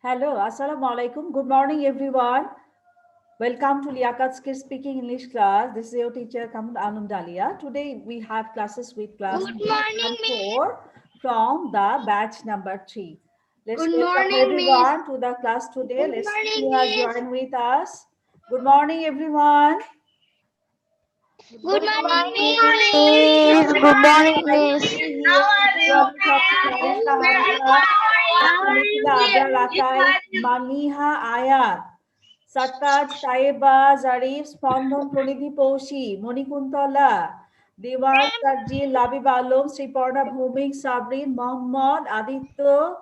Hello, Assalamu alaikum. Good morning, everyone. Welcome to Liakat's Kids Speaking English class. This is your teacher, Kamal Anum Dalia. Today we have classes with class Good 3 morning, and Miss. 4 from the batch number 3. Let's Good welcome morning, Miss. everyone to the class today. Good Let's see morning, who has Miss. joined with us. Good morning, everyone. Good morning, Miss, Miss. good morning, Nice to Miss. see How here. are Today you, on the topic, Miss? Larissa Hamza, How are you, Nikila Abrar Akai, Miss? Maniha Ayat, Sartaj Taiba, Zarif, Spondon Pronidhi Poshi, Monikuntala, Devan Sarji, Labib Alom, Sriporna Bhumik, Sabrin, Mohammad, Aditya.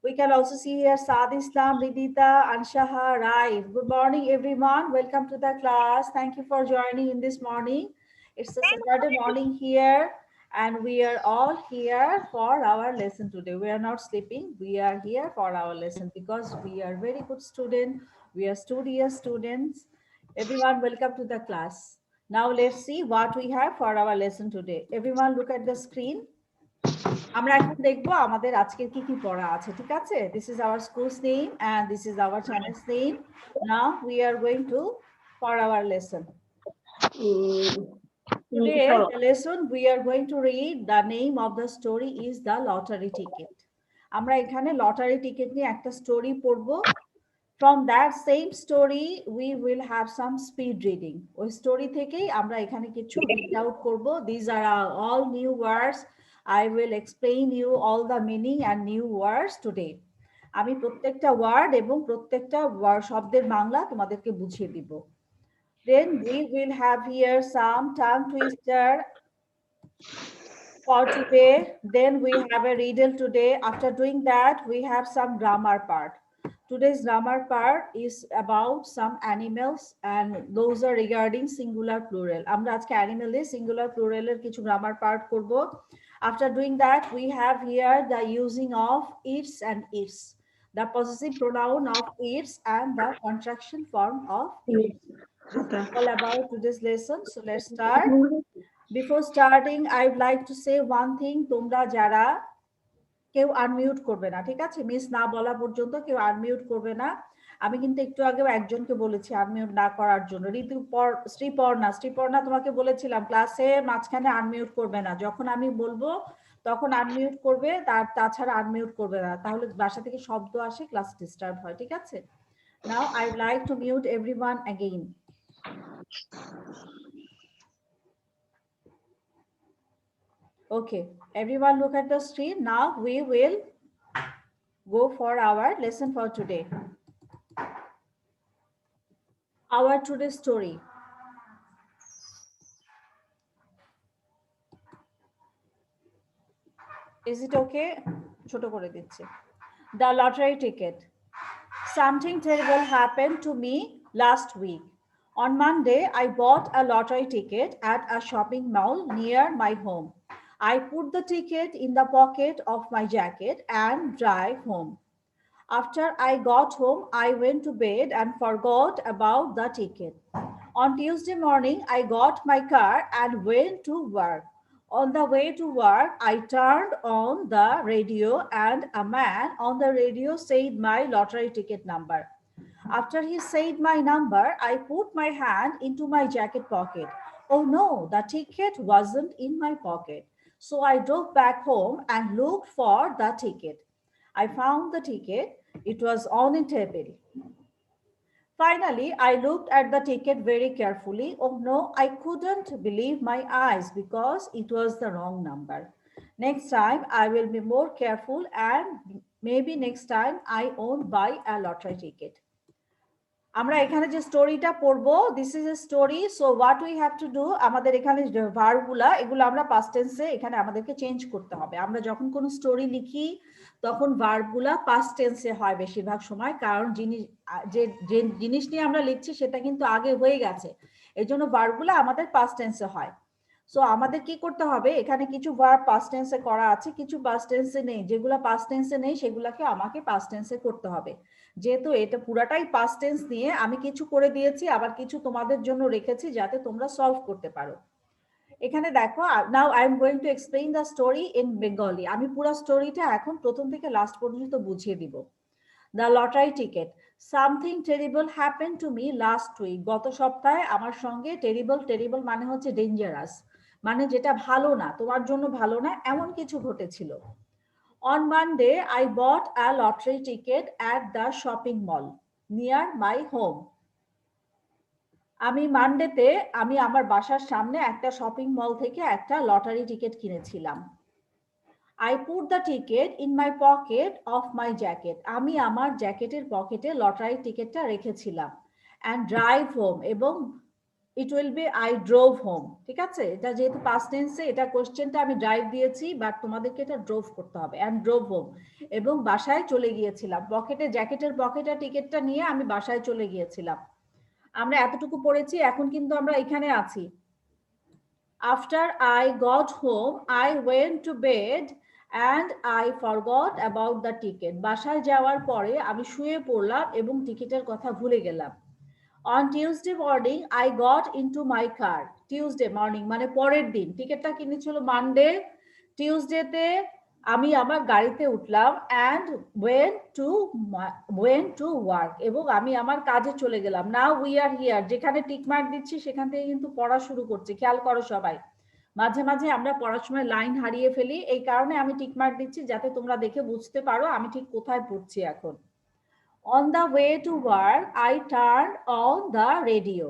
We can also see here Saad Islam, Ridita, Anshaha, Rai. Good morning, everyone. Welcome to the class. Thank you for joining in this morning. It's a Saturday morning here, and we are all here for our lesson today. We are not sleeping. We are here for our lesson because we are very good students. We are studious students. Everyone, welcome to the class. Now let's see what we have for our lesson today. Everyone, look at the screen. আমরা এখন দেখবো আমাদের আজকের কি কি পড়া আছে ঠিক আছে this is our school's name and this is our channel's name now we are going to for our lesson today the lesson we are going to read the name of the story is the lottery ticket আমরা এখানে lottery ticket নিয়ে একটা story পড়বো from that same story we will have some speed reading ওই story থেকেই আমরা এখানে কিছু read out করব these are all new words I will explain you all the meaning and new words today আমি প্রত্যেকটা ওয়ার্ড এবং প্রত্যেকটা শব্দের বাংলা তোমাদেরকে বুঝিয়ে দিব then we will have here some tongue twister for today then we have a riddle today after doing that we have some grammar part. Today's grammar part is about some animals and those are regarding singular plural. আমরা আজকে animal এর singular plural এর কিছু grammar part করব. After doing that, we have here the using of its and its, the possessive pronoun of its and the contraction form of its. This is all about today's lesson. So let's start. Before starting, I would like to say one thing. তোমরা যারা কেউ unmute করবে না ঠিক আছে miss না বলা পর্যন্ত কেউ আনমিউট করবে না আমি কিন্তু একটু আগেও একজনকে বলেছি আনমিউট না করার জন্য শ্রীপর্ণা তোমাকে বলেছিলাম ক্লাসে মাঝখানে আনমিউট করবে না যখন আমি বলবো তখন আনমিউট করবে তাছাড়া আনমিউট করবে না তাহলে বাসা থেকে শব্দ আসে ক্লাস ডিস্টার্ব হয় ঠিক আছে now I would like to mute everyone again Okay, everyone look at the screen. Now we will go for our lesson for today. Our today's story. Is it okay? ছোট করে দিচ্ছি. The lottery ticket. Something terrible happened to me last week. On Monday, I bought a lottery ticket at a shopping mall near my home. I put the ticket in the pocket of my jacket and drive home. After I got home, I went to bed and forgot about the ticket. On Tuesday morning, I got my car and went to work. On the way to work, I turned on the radio and a man on the radio said my lottery ticket number. After he said my number, I put my hand into my jacket pocket. Oh no, the ticket wasn't in my pocket. So I drove back home and looked for the ticket. I found the ticket. It was on a table. Finally, I looked at the ticket very carefully. Oh no, I couldn't believe my eyes because it was the wrong number. Next time, I will be more careful and maybe next time I won't buy a lottery ticket. আমরা এখানে যে স্টোরিটা পড়বো this is a story so what we have to do আমাদের এখানে ভার্বগুলা এগুলো আমরা past টেন্সে এখানে আমাদেরকে চেঞ্জ করতে হবে আমরা যখন কোনো স্টোরি লিখি তখন ভার্বগুলা পাস্ট টেন্সে হয় বেশিরভাগ সময় কারণ যে জিনিস নিয়ে আমরা লিখছি সেটা কিন্তু আগে হয়ে গেছে এই জন্য ভার্বগুলা আমাদের পাস্ট টেন্সে হয় সো আমাদের কি করতে হবে এখানে কিছু ভার্ব পাস্ট টেন্সে করা আছে কিছু পাস্ট টেন্সে নেই যেগুলো পাস্ট টেন্সে নেই সেগুলোকে আমাকে পাস্ট টেন্সে করতে হবে যেহেতু এটা পুরাটাই পাস্ট টেন্স নিয়ে আমি কিছু করে দিয়েছি আবার কিছু তোমাদের জন্য রেখেছি যাতে তোমরা সলভ করতে পারো এখানে দেখো নাও I am going to explain the story in Bengali আমি পুরো স্টোরিটা এখন প্রথম থেকে লাস্ট পর্যন্ত বুঝিয়ে দিব the lottery ticket, something terrible happen to me last week, গত সপ্তাহে আমার সঙ্গে টেরিবল, টেরিবল মানে হচ্ছে ডেঞ্জারাস, মানে যেটা ভালো না, তোমার জন্য ভালো না, এমন কিছু ঘটেছিল। On Monday, I bought a lottery ticket at the shopping mall near my home. আমি মানডেতে আমি আমার বাসার সামনে একটা শপিং মল থেকে একটা লটারি টিকিট কিনেছিলাম। I put the ticket in my pocket of my jacket. আমি আমার জ্যাকেটের পকেটে লটারি টিকিটটা রেখেছিলাম। And drive home, এবং it will be I drove home. ঠিক আছে, এটা যেহেতু past tense এটা কোশ্চেনটা আমি ড্রাইভ দিয়েছি, বাট তোমাদেরকে এটা ড্রোভ করতে হবে। And drove home, এবং বাসায় চলে গিয়েছিলাম, পকেটে জ্যাকেটের পকেটে টিকিটটা নিয়ে আমি বাসায় চলে গিয়েছিলাম। আমরা এতটুকু পড়েছি, এখন কিন্তু আমরা এখানে আছি। After I got home, I went to bed and I forgot about the ticket. বাসায় যাওয়ার পরে আমি শুয়ে পড়লাম এবং টিকিটের কথা ভুলে গেলাম। On Tuesday morning, I got into my car. Tuesday morning মানে পরের দিন, টিকিটটা কিনেছিল মানডে, টিউসডেতে আমি আমার গাড়িতে উঠলাম and went to work, এবং আমি আমার কাজে চলে গেলাম। Now we are here, যেখানে টিক মার্ক দিচ্ছি সেখান থেকে কিন্তু পড়া শুরু করছি, খেয়াল করো সবাই। মাঝে মাঝে আমরা পড়ার সময় লাইন হারিয়ে ফেলি, এই কারণে আমি টিক মার্ক দিচ্ছি যাতে তোমরা দেখে বুঝতে পারো আমি ঠিক কোথায় পড়ছি এখন। On the way to work, I turned on the radio.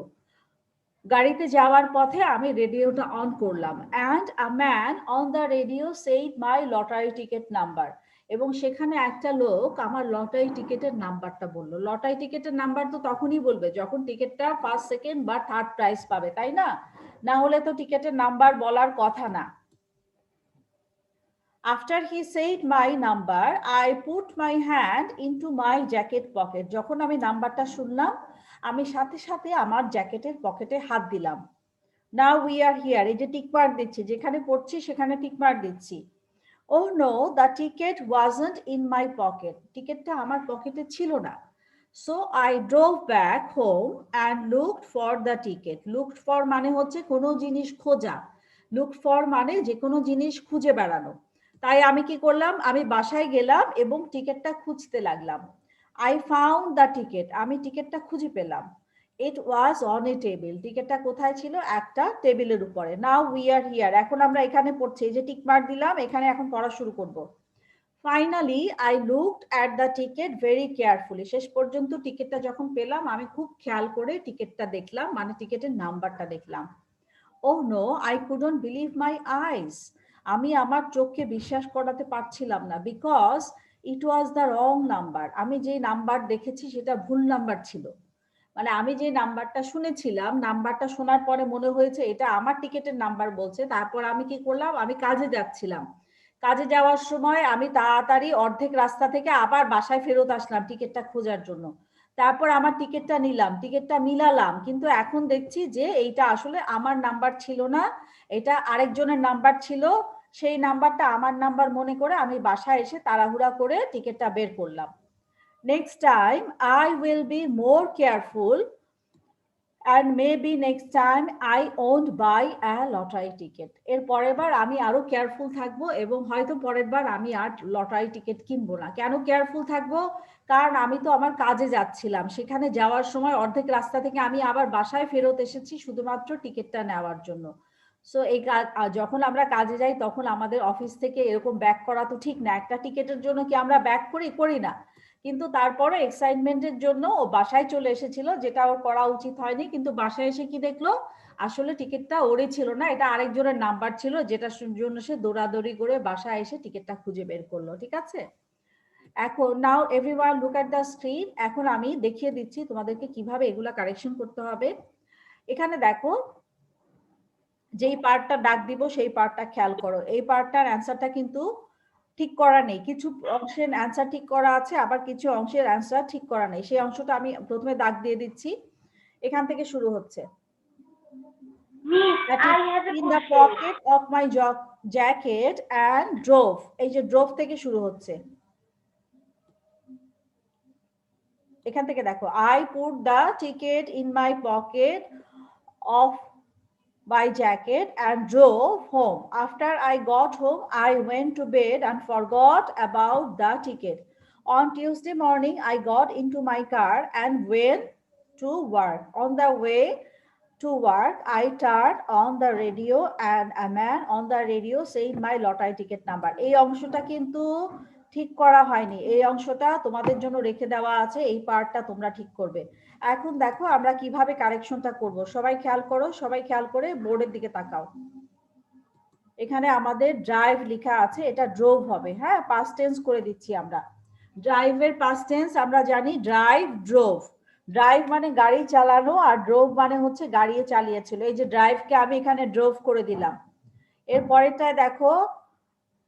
গাড়িতে যাওয়ার পথে আমি রেডিওটা অন করলাম। And a man on the radio said my lottery ticket number. এবং সেখানে একটা লোক আমার লটারি টিকিটের নাম্বারটা বললো। লটারি টিকিটের নাম্বার তো তখনই বলবে যখন টিকিটটা ফার্স্ট, সেকেন্ড বা থার্ড প্রাইজ পাবে, তাই না? না হলে তো টিকিটের নাম্বার বলার কথা না। After he said my number, I put my hand into my jacket pocket. যখন আমি নাম্বারটা শুনলাম, আমি সাথে সাথে আমার জ্যাকেটের পকেটে হাত দিলাম। Now we are here, এই যে টিক মার্ক দিচ্ছি, যেখানে পড়ছি সেখানে টিক মার্ক দিচ্ছি। Oh no, the ticket wasn't in my pocket. টিকিটটা আমার পকেটে ছিল না। So I drove back home and looked for the ticket. Looked for মানে হচ্ছে কোনো জিনিস খোঁজা। Looked for মানে যে কোনো জিনিস খুঁজে বেড়ানো। তাই আমি কি করলাম, আমি বাসায় গেলাম এবং টিকিটটা খুঁজতে লাগলাম। I found the ticket. আমি টিকিটটা খুঁজে পেলাম। It was on a table. টিকিটটা কোথায় ছিল? একটা টেবিলের উপরে। Now we are here. এখন আমরা এখানে পড়ছি, এই যে টিক মার্ক দিলাম, এখানে এখন পড়া শুরু করব। Finally, I looked at the ticket very carefully. শেষ পর্যন্ত টিকিটটা যখন পেলাম আমি খুব খেয়াল করে টিকিটটা দেখলাম, মানে টিকিটের নাম্বারটা দেখলাম। Oh no, I couldn't believe my eyes. আমি আমার চোখকে বিশ্বাস করাতে পারছিলাম না, because it was the wrong number. আমি যে নাম্বার দেখেছি সেটা ভুল নাম্বার ছিল। মানে আমি যে নাম্বারটা শুনেছিলাম, নাম্বারটা শোনার পরে মনে হয়েছে এটা আমার টিকিটের নাম্বার বলছে। তারপর আমি কি করলাম, আমি কাজে যাচ্ছিলাম, কাজে যাওয়ার সময় আমি তাড়াতাড়ি অর্ধেক রাস্তা থেকে আবার বাসায় ফেরত আসলাম টিকিটটা খোঁজার জন্য। তারপর আমার টিকিটটা নিলাম, টিকিটটা মিলালাম, কিন্তু এখন দেখছি যে এইটা আসলে আমার নাম্বার ছিল না, এটা আরেকজনের নাম্বার ছিল। সেই নাম্বারটা আমার নাম্বার মনে করে আমি বাসায় এসে তাড়াহুড়া করে টিকিটটা বের করলাম। Next time I will be more careful and maybe next time I won't buy a lottery ticket. এর পরের বার আমি আরো কেয়ারফুল থাকবো এবং হয়তো পরের বার আমি আর লটারি টিকিট কিনবো না। কেন কেয়ারফুল থাকবো? কারণ আমি তো আমার কাজে যাচ্ছিলাম, সেখানে যাওয়ার সময় অর্ধেক রাস্তা থেকে আমি আবার বাসায় ফেরত এসেছি শুধুমাত্র টিকিটটা নেওয়ার জন্য। সো এই যখন আমরা কাজে যাই তখন আমাদের অফিস থেকে এরকম ব্যাক করা তো ঠিক না। একটা টিকিটের জন্য কি আমরা ব্যাক করি না, কিন্তু তারপরে এক্সাইটমেন্টের জন্য ও বাসায় চলে এসেছিল, যেটা ওর করা উচিত হয়নি। কিন্তু বাসায় এসে কি দেখলো, আসলে টিকিটটা ওরই ছিল না, এটা আরেকজনের নাম্বার ছিল, যেটার জন্য সে দৌড়াদৌড়ি করে বাসায় এসে টিকিটটা খুঁজে বের করলো। ঠিক আছে, এখন now everyone look at the screen. এখন আমি দেখিয়ে দিচ্ছি তোমাদেরকে কিভাবে এগুলা কারেকশন করতে হবে। এখানে দেখো, যেই পার্টটা দাগ দিব সেই পার্টটা খেয়াল করো। এই পার্টটার অ্যান্সারটা কিন্তু ঠিক করা নেই, কিছু অংশের অ্যান্সার ঠিক করা আছে, আবার কিছু অংশের অ্যান্সার ঠিক করা নেই। সেই অংশটা আমি প্রথমে দাগ দিয়ে দিচ্ছি, এখান থেকে শুরু হচ্ছে। In the pocket of my jacket and drove, এই যে drove থেকে শুরু হচ্ছে, এখান থেকে দেখো, I put the ticket in my pocket of my jacket and drove home. After I got home, I went to bed and forgot about the ticket. On Tuesday morning, I got into my car and went to work. On the way to work, I turned on the radio and a man on the radio said my lottery ticket number. এই অংশটা কিন্তু ঠিক করা হয়নি, এই অংশটা তোমাদের জন্য রেখে দেওয়া আছে, এই পার্টটা তোমরা ঠিক করবে। এখন দেখো আমরা কিভাবে কারেকশনটা করব। সবাই খেয়াল করো, সবাই খেয়াল করে বোর্ডের দিকে তাকাও। এখানে আমাদের ড্রাইভ লেখা আছে, এটা ড্রোভ হবে। হ্যাঁ, পাস্ট টেন্স করে দিচ্ছি আমরা। ড্রাইভের পাস্ট টেন্স আমরা জানি ড্রাইভ, ড্রোভ। ড্রাইভ মানে গাড়ি চালানো, আর ড্রোভ মানে হচ্ছে গাড়ি চালিয়েছিল। এই যে ড্রাইভকে আমি এখানে ড্রোভ করে দিলাম। এর পরেরটায় দেখো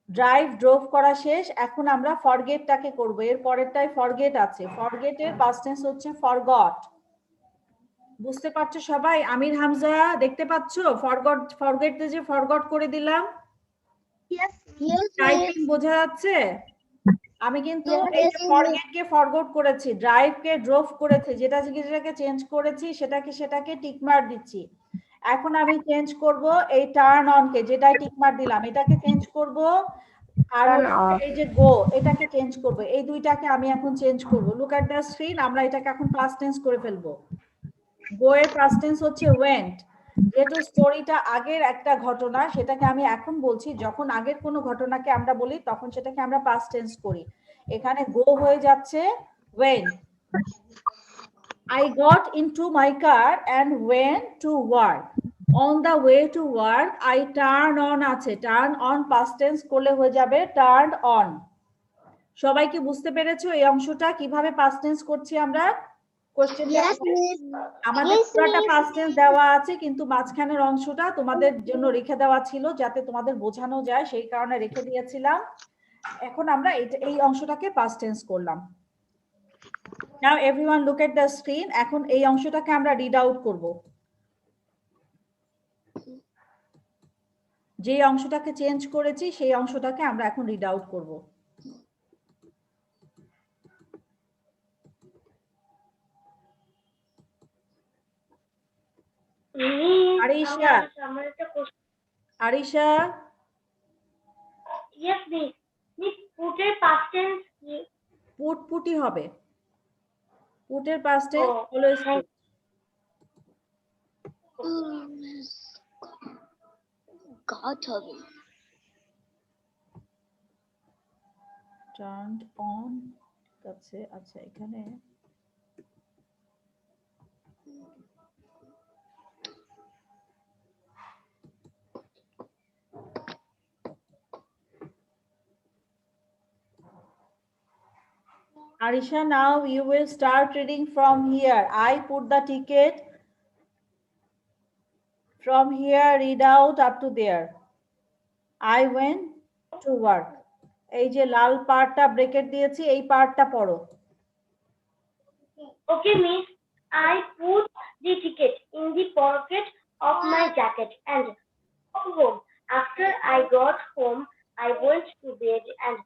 ড্রাইভ, ড্রোভ করা শেষ। এখন আমরা ফরগেটটাকে করব। এর পরেরটায় ফরগেট আছে, ফরগেটের পাস্ট টেন্স হচ্ছে ফরগট। বুঝতে পারছো সবাই? আমির হামজা দেখতে পাচ্ছো? ফরগট, ফরগেটে যে ফরগট করে দিলাম। টাইপিং বোঝা যাচ্ছে? আমি কিন্তু এই যে ফরগেটকে ফরগট করেছি, ড্রাইভকে ড্রোভ করেছি, যেটাকে চেঞ্জ করেছি সেটাকে টিক মার্ক দিচ্ছি। এখন আমি চেঞ্জ করব এই টার্ন অনকে, যেটা টিক মার্ক দিলাম এটাকে চেঞ্জ করব, আর এই যে গো এটাকে চেঞ্জ করব। এই দুইটাকে আমি এখন চেঞ্জ করব। লুক এট দ্য স্ক্রিন, আমরা এটাকে এখন পাস্ট টেন্স করে ফেলবো। গো এর পাস্ট টেন্স হচ্ছে ওয়েন্ট। যেহেতু স্টোরিটা আগের একটা ঘটনা, সেটাকে আমি এখন বলছি। যখন আগের কোনো ঘটনাকে আমরা বলি তখন সেটাকে আমরা পাস্ট টেন্স করি। এখানে গো হয়ে যাচ্ছে went. I got into my car and went to work. On the way to work, I turned on আছে, turn on past tense করলে হয়ে যাবে turned on. সবাই কি বুঝতে পেরেছো এই অংশটা কিভাবে পাস্ট টেন্স করছি আমরা? আমাদের পুরোটা পাস্ট টেন্স দেওয়া আছে, কিন্তু মাঝখানের অংশটা তোমাদের জন্য রেখে দেওয়া ছিল যাতে তোমাদের বোঝানো যায়, সেই কারণে রেখে দিয়েছিলাম। এখন আমরা এই অংশটাকে পাস্ট টেন্স করলাম। Now everyone look at the screen. এখন এই অংশটাকে আমরা রিড আউট করব। যে অংশটাকে চেঞ্জ করেছি সেই অংশটাকে আমরা এখন রিড আউট করব। Arisha, Arisha, Yes, miss. Miss, পুটের past tense কি? পুটি হবে। পুটের past tense always put. Got হবে। Turned on আছে। আচ্ছা এখানে Arisha, now you will start reading from here. I put the ticket. From here, read out up to there. I went to work. এই যে লাল পার্টটা ব্রেকেট দিয়েছি, এই পার্টটা পড়ো। Okay, miss. I put the ticket in the pocket of my jacket and go home. After I got home, I went to bed and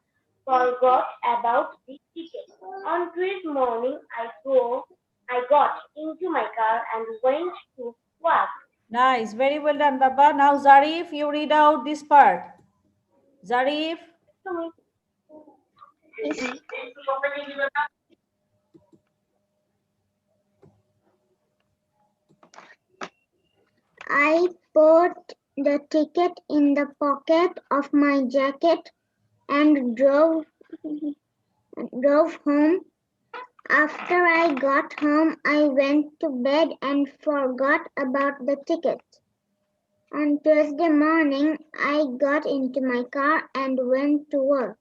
forgot about the ticket. On Tuesday morning, I got into my car and went to work. Nice, very well done, Baba. Now, Zarif, you read out this part. Zarif. I put the ticket in the pocket of my jacket and drove home. After I got home, I went to bed and forgot about the ticket. On Tuesday morning, I got into my car and went to work.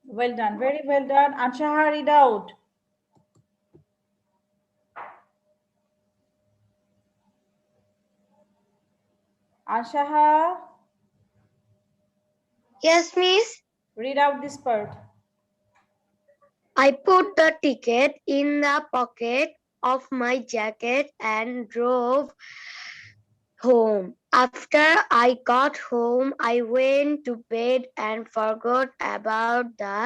Well done, very well done. Anshaha, read out. Anshaha. Yes, miss. Read out this part. I put the ticket in the pocket of my jacket and drove home. After I got home, I went to bed and forgot about the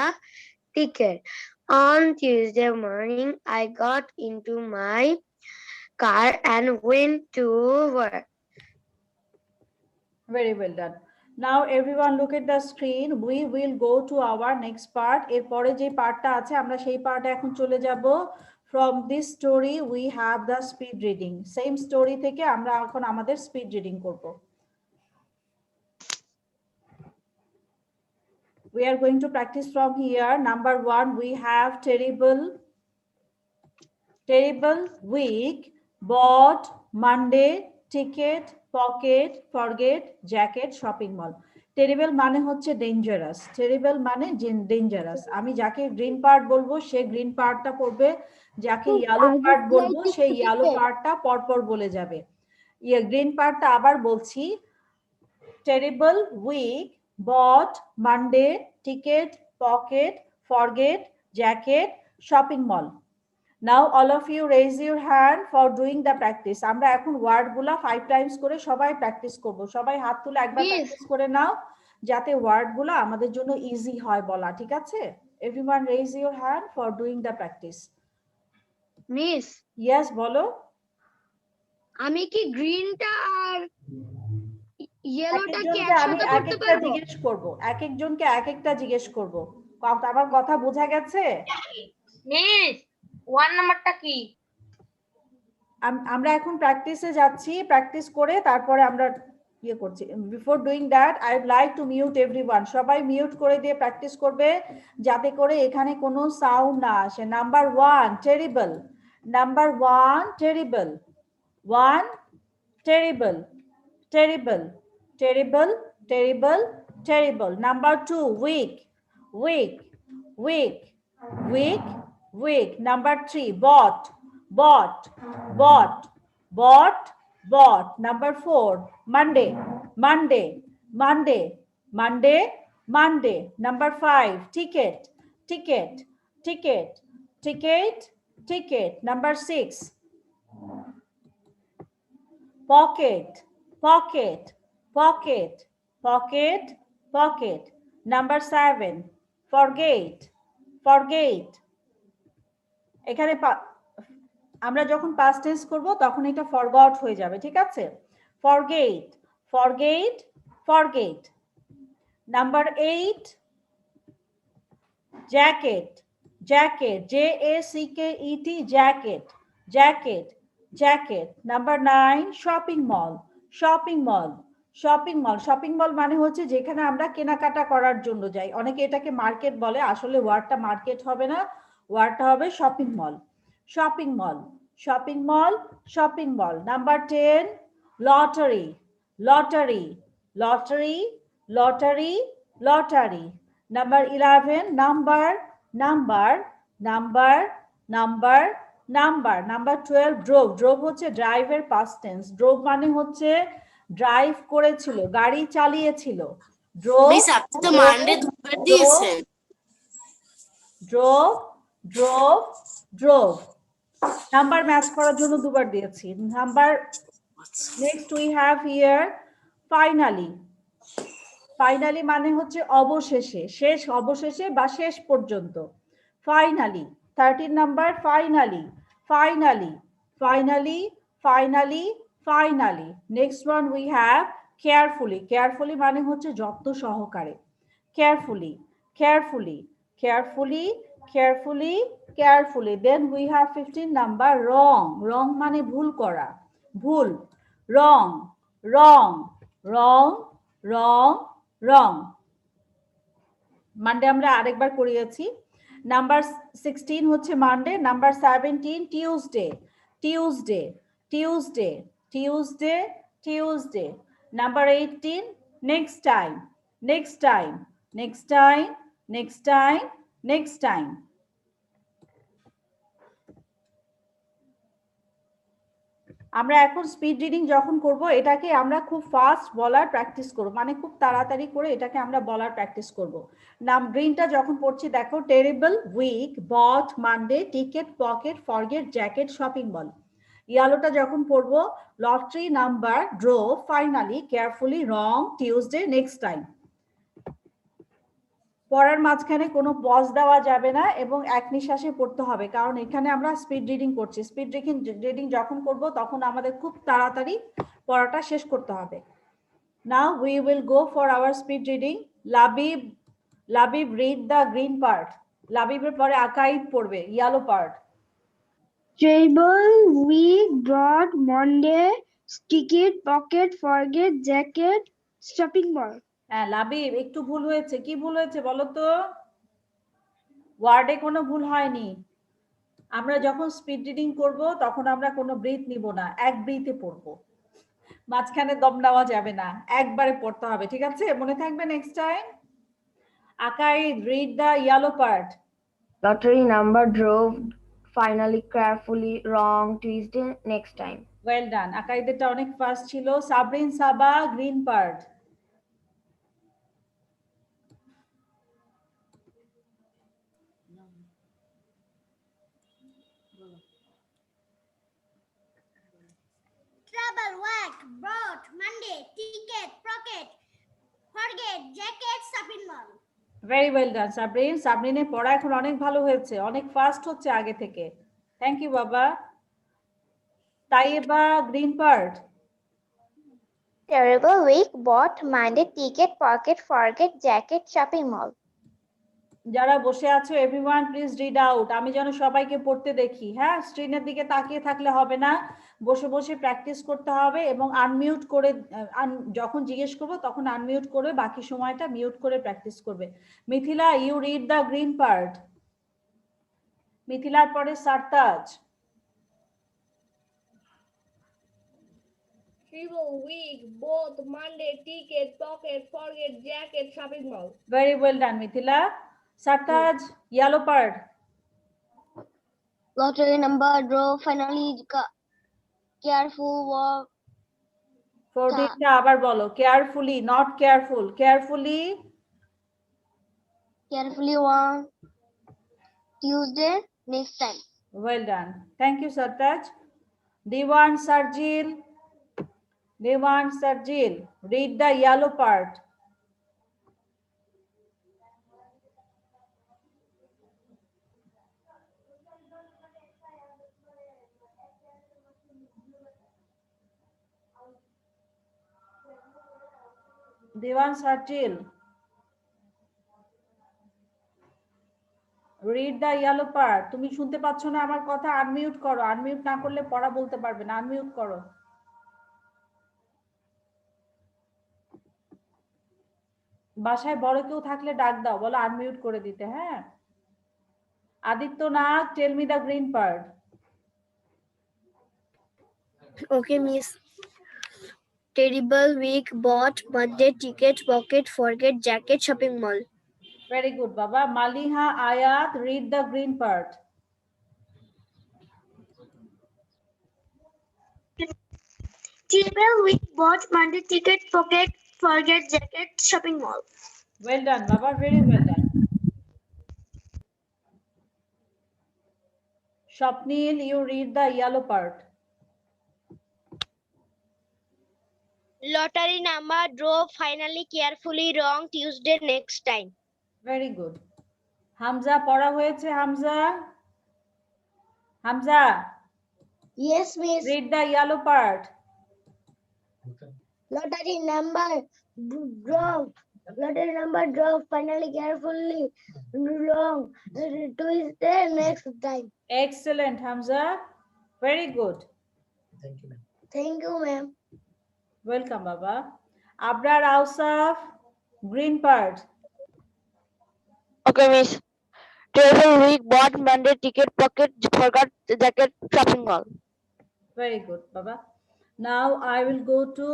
ticket. On Tuesday morning, I got into my car and went to work. Very well done. Now everyone look at the screen. We will go to our next part. এরপরে যে পার্টটা আছে আমরা সেই পার্টে এখন চলে যাব. From this story we have the speed reading. Same story থেকে আমরা এখন আমাদের speed reading করব. We are going to practice from here. Number 1, we have terrible week, bought, Monday, ticket, pocket, forget, jacket, shopping mall. Terrible মানে হচ্ছে dangerous. Terrible মানে dangerous. আমি যাকে green part বলবো সে green partটা পড়বে, যাকে yellow part বলবো সেই yellow partটা পরপর বলে যাবে. green partটা আবার বলছি. Terrible week, bought, Monday, ticket, pocket, forget, jacket, shopping mall. Now all of you raise your hand for doing the practice. আমরা এখন ওয়ার্ড গুলা 5 টাইমস করে সবাই প্র্যাকটিস করব. সবাই হাত তুলে একবার প্র্যাকটিস করে নাও যাতে ওয়ার্ড গুলা আমাদের জন্য ইজি হয় বলা, ঠিক আছে? Everyone raise your hand for doing the practice. Miss, Yes, বলো. আমি কি গ্রিনটা আর ইয়েলোটা কি আমি একসাথে করতে একটা পারবো? জিজ্ঞেস করব, একজনকে একটা জিজ্ঞেস করব. আমার কথা বোঝা গেছে? মিস 1 নাম্বারটা কি? আমরা এখন প্র্যাকটিসে যাচ্ছি, প্র্যাকটিস করে তারপরে আমরা ইয়ে করছি. Before doing that I would like to mute everyone. সবাই মিউট করে দিয়ে প্র্যাকটিস করবে যাতে করে এখানে কোনো সাউন্ড না আসে. Number 1 terrible. Number 1 terrible. 1 terrible. Terrible. Terrible. Terrible. Terrible. Number 2 week. Week. Week. Week. Week. Number 3 bought. Bought. Bought. Bought. Bought. Number 4 Monday. Monday. Monday. Monday. Monday. Number 5 ticket. Ticket. Ticket. Ticket. Ticket. Number 6 pocket. Pocket. Pocket. Pocket. Pocket. Number 7 forget. Forget. এখানে আমরা যখন past tense করব তখন এটা forgot হয়ে যাবে, ঠিক আছে? Forget. Forget. Forget. Number 8 jacket. Jacket. JACKET. Jacket. Jacket. Jacket. Number 9 shopping mall. Shopping mall. Shopping mall. Shopping mall মানে হচ্ছে যেখানে আমরা কেনাকাটা করার জন্য যাই. অনেকে এটাকে মার্কেট বলে, আসলে ওয়ার্ডটা মার্কেট হবে না, ওয়ার্ডটা হবে shopping mall. Shopping mall. Shopping mall. Shopping mall. Number 10 lottery. Lottery. Lottery. Lottery. Lottery. Number 11 number. Number. Number. Number. Number. Number 12 drove. Drove হচ্ছে ড্রাইভের পাস্ট টেন্স. ড্রোভ মানে হচ্ছে ড্রাইভ করেছিল, গাড়ি চালিয়েছিল. ড্রোভ. মিস আপনি তো মানডে দুবার দিয়েছেন। Drove. Drove. Drove. Number match করার জন্য দুবার দিয়েছি. Number next we have here finally. Finally মানে হচ্ছে অবশেষে, শেষ, অবশেষে বা শেষ পর্যন্ত. Finally. 13 number finally. Finally. Finally. Finally. Finally. Next one we have carefully. Carefully মানে হচ্ছে যত্ন সহকারে. Carefully. Carefully. Carefully. Carefully. Carefully. Then we have 15 number wrong. Wrong মানে ভুল করা, ভুল. Wrong. Wrong. Wrong. Wrong. Wrong. Monday আমরা আরেকবার করিয়েছি. নাম্বার 16 হচ্ছে Monday. Number 17 Tuesday. Tuesday. Tuesday. Tuesday. Tuesday. Number 18 next time. Next time. Next time. Next time. Next time. আমরা এখন স্পিড রিডিং যখন করব এটাকে আমরা খুব ফাস্ট বলার প্র্যাকটিস করব, মানে খুব তাড়াতাড়ি করে এটাকে আমরা বলার প্র্যাকটিস করব. নাম গ্রিনটা যখন পড়ছি দেখো terrible week, bought, Monday, ticket, pocket, forget, jacket, shopping mall. ইয়েলোটা যখন পড়বো lottery, number, draw, finally, carefully, wrong, Tuesday, next time. পড়ার মাঝখানে কোনো পজ দেওয়া যাবে না এবং এক নিঃশ্বাসে পড়তে হবে, কারণ এখানে আমরা স্পিড রিডিং করছি. স্পিড রিডিং যখন করব তখন আমাদের খুব তাড়াতাড়ি পড়াটা শেষ করতে হবে. Now we will go for our speed reading. Labib, read the green part. Labibের পরে আকাইদ পড়বে yellow part. Travel week bought Monday ticket pocket forget jacket shopping mall. হ্যাঁ লাবিব একটু ভুল হয়েছে, কি ভুল হয়েছে বলো তো? ওয়ার্ডে কোনো ভুল হয়নি। আমরা যখন স্পিড রিডিং করব তখন আমরা কোনো ব্রিথ নিব না, এক ব্রিথে পড়বো, মাঝখানে দম নেওয়া যাবে না, একবারে পড়তে হবে, ঠিক আছে? মনে থাকবে next time. Akaid, read the yellow part. Lottery number drove finally carefully wrong Tuesday next time. Well done, আকাইদেরটা অনেক ফাস্ট ছিল। Sabrin, Saba, green part. Travel work bought Monday ticket pocket forget jacket shopping mall. Very well done Sabrin. সাবরিনের পড়া এখন অনেক ভালো হয়েছে, অনেক ফাস্ট হচ্ছে আগে থেকে। থ্যাংক ইউ বাবা। Taiba, green part. Terrible week bought Monday ticket pocket forget jacket shopping mall. যারা বসে আছো এভরিওয়ান প্লিজ রিড আউট, আমি যেন সবাইকে পড়তে দেখি। হ্যাঁ, স্ক্রিনের দিকে তাকিয়ে থাকলে হবে না, বসে বসে প্র্যাকটিস করতে হবে এবং আনমিউট করে যখন জিজ্ঞেস করবো তখন আনমিউট করে বাকি সময়টা মিউট করে প্র্যাকটিস করবে। Mithila, you read the green part. মিথিলার পরে Sartaj. Travel week bought Monday ticket pocket forget jacket shopping mall. Very well done Mithila. Sartaj, yellow part. Lottery number draw finally careful walk. ফোরটিনটা আবার বলো, carefully, not careful, carefully. Carefully one Tuesday next time. Well done. Thank you, Sartaj. Dewan Sarjil. Dewan Sarjil. Read the yellow part. Dewan Sarjil. Read the yellow part. তুমি শুনতে পাচ্ছ না আমার কথা? Unmute করো, আনমিউট না করলে পড়া বলতে পারবে না, আনমিউট করো। বাসায় বড় কেউ থাকলে ডাক দাও, বলো আনমিউট করে দিতে। হ্যাঁ, Aditya Nag, tell me the green part. Okay, miss. Terrible week bought Monday ticket pocket forget jacket shopping mall. Very good বাবা। মালিহা, আয়াত, read the green part. Travel week bought Monday ticket pocket forget jacket shopping mall. Well done বাবা, very well done. Swapnil, you read the yellow part. Lottery number draw finally carefully wrong Tuesday next time. Very good. Hamza, পড়া হয়েছে? Hamza, Hamza, Yes, miss. Read the yellow part. Lottery number drove. Lottery number drove finally carefully wrong Tuesday next time. Excellent, Hamza. Very good. Thank you, ma'am. Welcome, Baba. Abrar, Ausaf, green part. Okay, miss. Travel week bought Monday ticket pocket forgot jacket shopping mall. Very good, Baba. Now I will go to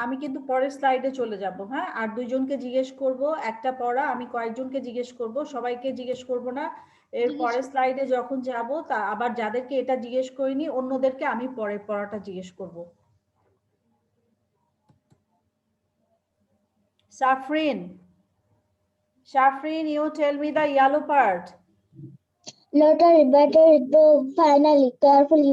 আমি কিন্তু পরের স্লাইডে চলে যাব। হ্যাঁ, আর দুইজনকে জিজ্ঞেস করব, একটা পড়া আমি কয়েকজনকে জিজ্ঞেস করব, সবাইকে জিজ্ঞেস করব না। এর পরের স্লাইডে যখন যাব তা আবার যাদেরকে এটা জিজ্ঞেস করিনি অন্যদেরকে আমি পরের পড়াটা জিজ্ঞেস করব। Safrin, Shafrin, you tell me the yellow part. Lottery battery drove finally carefully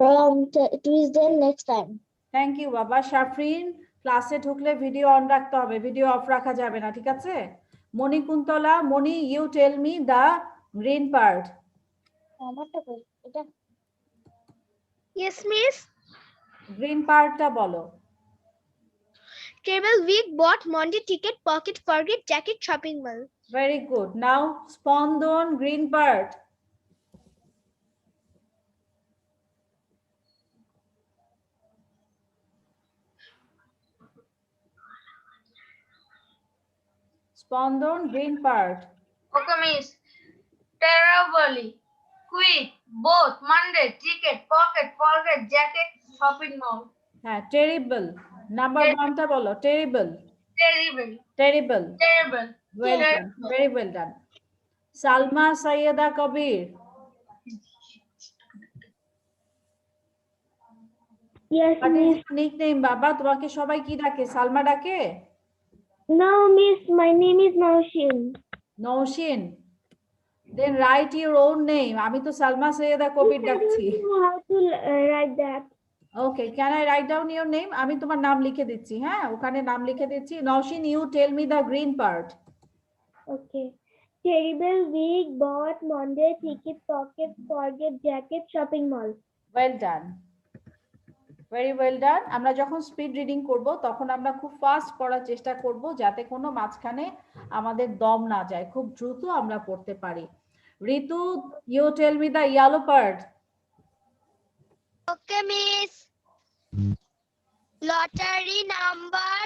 wrong Tuesday next time. Thank you বাবা। শাফরিন, ক্লাসে ঢুকলে ভিডিও অন রাখতে হবে, ভিডিও অফ রাখা যাবে না, ঠিক আছে? Manikuntala, Mani, you tell me the green part. আমারটা কই এটা? Yes, miss. গ্রিন পার্টটা বলো। Travel week bought Monday ticket, pocket, forget, jacket, shopping mall. Very good. Now Spandan green part. Spandan green part. Okay, miss. Terribly. Quick. Both. Monday. Ticket. Pocket. Forget. Jacket. Shopping mall. হ্যাঁ, terrible. Number ওয়ানটা বলো, terrible. Terrible. Terrible. Terrible. Well done, very well done. Salma Syeda Kabir. Yes, What is miss. your nickname, বাবা? তোমাকে সবাই কি ডাকে? সালমা ডাকে? No, miss. My name is Naushin. Naushin. Then write your own name. আমি তো সালমা সৈয়দা কবির I ডাকছি। don't know how to write that. Okay, can I write down your name? আমি তোমার নাম লিখে দিচ্ছি, হ্যাঁ? ওখানে নাম লিখে দিচ্ছি। Naushin, you tell me the green part. Okay. Terrible week bought Monday ticket, pocket, forget, jacket, shopping mall. Well done. Very well ডান। আমরা যখন স্পিড রিডিং করব তখন আমরা খুব ফাস্ট পড়ার চেষ্টা করব যাতে কোনো মাঝখানে আমাদের দম না যায়, খুব দ্রুত আমরা পড়তে পারি। ঋতু, you tell me the yellow part. Okay, miss. Lottery number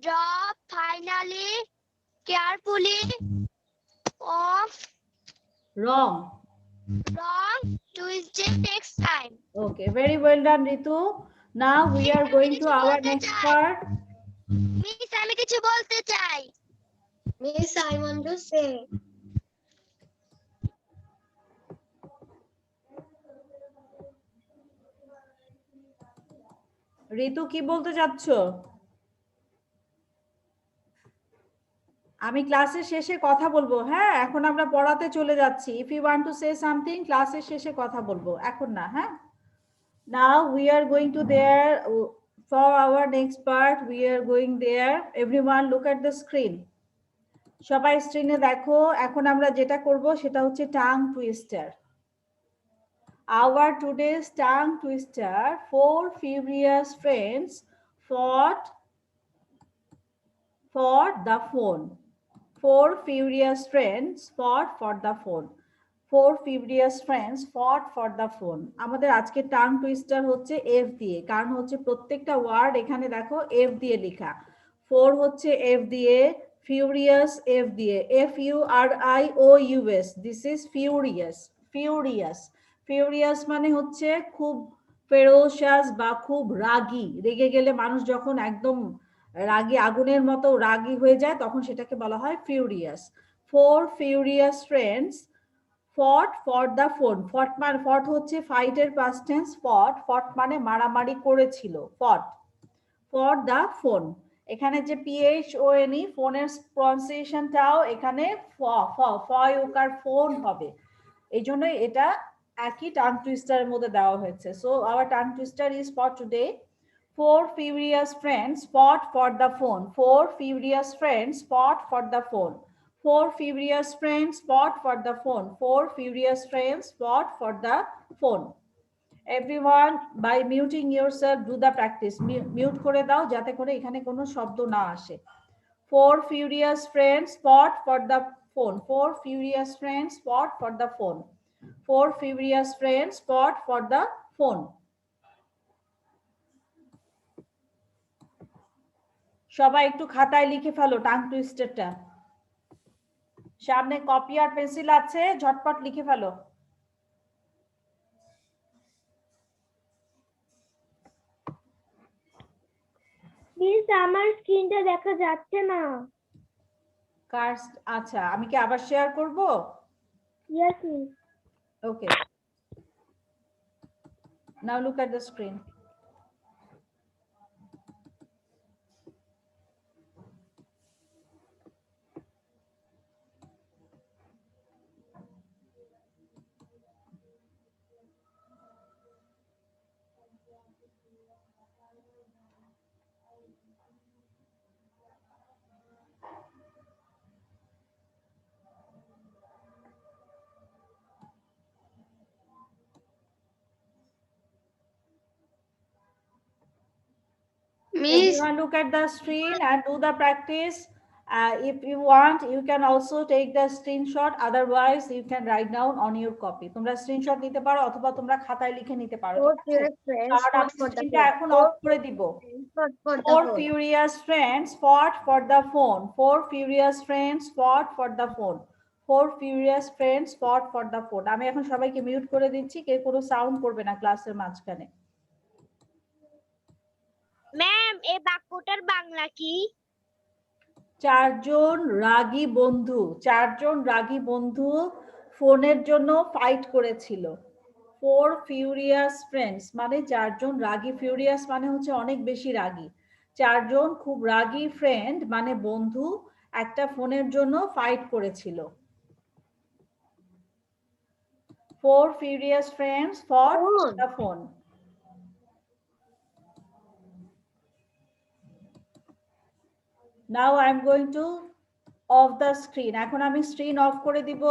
drop finally, carefully, off, wrong. wrong, Tuesday next time. Okay, very well done Ritu. Now we are going to our next part. Miss, আমি কিছু বলতে চাই। Miss, I want to say. ঋতু, কি বলতে চাচ্ছ? আমি ক্লাসের শেষে কথা বলবো, হ্যাঁ? এখন আমরা পড়াতে চলে যাচ্ছি। If you want to say something, ক্লাসের শেষে কথা বলবো, এখন না, হ্যাঁ? Now we are going to there for our next part. We are going there. Everyone look at the screen. সবাই স্ক্রিনে দেখো। এখন আমরা যেটা করব সেটা হচ্ছে tongue twister. Our today's tongue twister, four furious friends fought for the phone. Four furious friends fought for the phone. Four furious friends fought for the phone. আমাদের আজকে টাং টুইস্টার হচ্ছে এফ দিয়ে, কারণ হচ্ছে প্রত্যেকটা ওয়ার্ড এখানে দেখো F দিয়ে লেখা। ফোর হচ্ছে এফ দিয়ে, ফিউরিয়াস এফ দিয়ে, F U R I O U S, this is furious. Furious, furious মানে হচ্ছে খুব ফেরোশাস বা খুব রাগী। রেগে গেলে মানুষ যখন একদম রাগী, আগুনের মতো রাগী হয়ে যায়, তখন সেটাকে বলা হয় furious. Four furious friends fought for the phone. ফট মানে, ফট হচ্ছে ফাইটের পাস্ট টেন্স। ফট, ফট মানে মারামারি করেছিল, ফট ফর দ্য ফোন। এখানে যে PHONE, ফোনের প্রনাউন্সিয়েশনটাও এখানে ফ ফ ফয়কার ফোন হবে, এই জন্য এটা একই টাং টুইস্টারের মধ্যে দেওয়া হয়েছে। So our tongue twister is for today, four furious friends fought for the phone. Four furious friends fought for the phone. Four furious friends fought for the phone. Four furious friends fought for the phone. Everyone, by muting yourself, do the practice. Mute করে দাও যাতে করে এখানে কোনো শব্দ না আসে। Four furious friends fought for the phone. Four furious friends fought for the phone. Four furious friends fought for the phone. সবাই একটু খাতায় লিখে ফেলো টাং টুইস্টারটা। সামনে কপি আর পেন্সিল আছে, ঝটপট লিখে ফেলো। মিস, আমার স্ক্রিনটা দেখা যাচ্ছে না। আচ্ছা, আমি কি আবার শেয়ার করব? Yes, miss. Okay, now look at the screen. Miss, Everyone look at the screen and do the practice. If you want, you can also take the screenshot. Otherwise, you can write down on your copy. তোমরা screenshot নিতে পারো অথবা তোমরা খাতায় লিখে নিতে পারো, ঠিক আছে? আর আমি স্ক্রিনটা এখন অফ করে দিব। Four furious friends fought for the phone. Four furious friends fought for the phone. Four furious friends fought for the phone. আমি এখন সবাইকে মিউট করে দিচ্ছি, কেউ কোনো সাউন্ড করবে না ক্লাসের মাঝখানে। ম্যাম এই বাক্যটার বাংলা কি? চারজন রাগী বন্ধু ফোনের জন্য ফাইট করেছিল। ফোর ফিউরিয়াস ফ্রেন্ডস মানে চারজন রাগী, ফিউরিয়াস মানে হচ্ছে অনেক বেশি রাগী। চারজন খুব রাগী ফ্রেন্ড মানে বন্ধু একটা ফোনের জন্য ফাইট করেছিল। Four furious friends for the phone. Now I am going to off the screen. এখন আমি স্ক্রিন অফ করে দিব।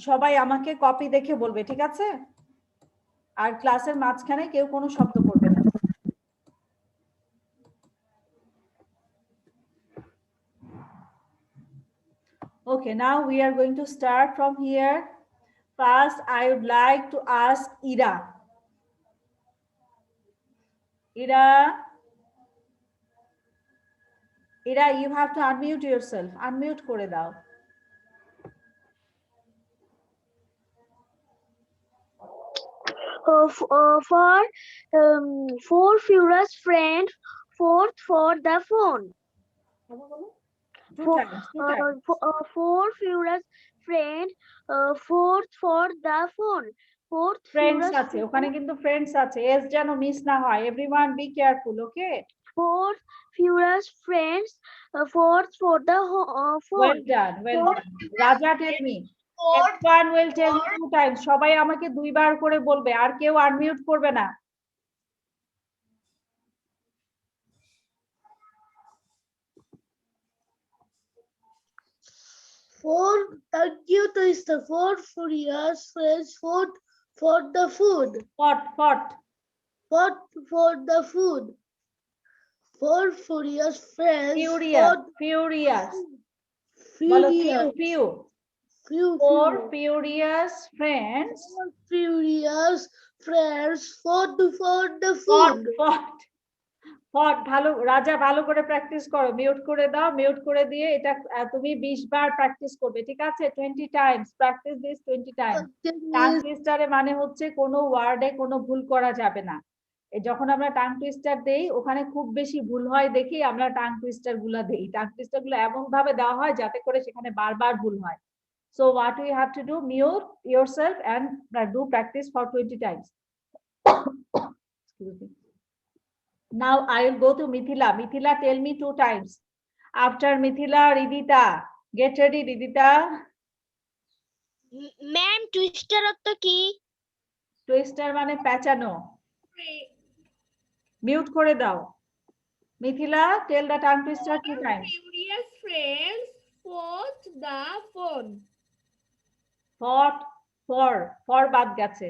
সবাই আমাকে কপি দেখে বলবে, ঠিক আছে? আর ক্লাসের মাঝখানে কেউ কোনো শব্দ করবে না। Okay, now we are going to start from here. First, I would like to ask Ira. Ira, you have to unmute yourself. Unmute করে দাও। Four furious friends fought for the phone. Two times. Four furious friends fought for the phone. Friends আছে, ওখানে কিন্তু friends আছে, S যেন miss না হয়। Everyone be careful, okay? Four furious friends fought for the phone. Well done, well done. Raja, tell me. Everyone will tell me 2 times. সবাই আমাকে 2 বার করে বলবে, আর কেউ আনমিউট করবে না। Thank you, Twister. Four furious friends fought for the food. Fought for the food. Four furious friends. Furious. বলো few. Four furious friends. Fought for the food. Fought. ভালো রাজা, ভালো করে প্র্যাকটিস করো। মিউট করে দাও, মিউট করে দিয়ে এটা তুমি 20 বার প্র্যাকটিস করবে, ঠিক আছে? 20 times practice this 20 times. Tongue টুইস্টারে মানে হচ্ছে কোনো ওয়ার্ডে কোনো ভুল করা যাবে না। যখন আমরা টাং টুইস্টার দেই ওখানে খুব বেশি ভুল হয় দেখি আমরা টাং টুইস্টার গুলা দেই। টাং টুইস্টার গুলো এমন ভাবে দেওয়া হয় যাতে করে সেখানে বারবার ভুল হয়। So what we have to do, mute yourself and do practice for 20 times. Excuse me. Now I will go to Mithila. Mithila, tell me 2 times. After Mithila, Ridita. Get ready, Ridita. Ma'am twister অর্থ কি? Twister মানে পেঁচানো। Mute করে দাও। Mithila, tell the tongue twister 2 times. Furious friends fought the phone. For বাদ গেছে।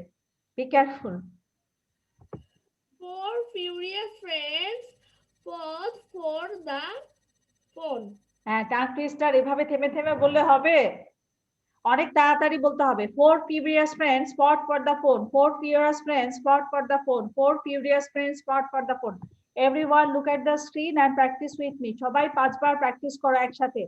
Be careful. Four furious friends fought for the phone. হ্যাঁ, tongue twister এভাবে থেমে থেমে বললে হবে? অনেক তাড়াতাড়ি বলতে হবে। Four furious friends fought for the phone. Four furious friends fought for the phone. Four furious friends fought for the phone. Everyone look at the screen and practice with me. সবাই 5 বার প্র্যাকটিস করো একসাথে।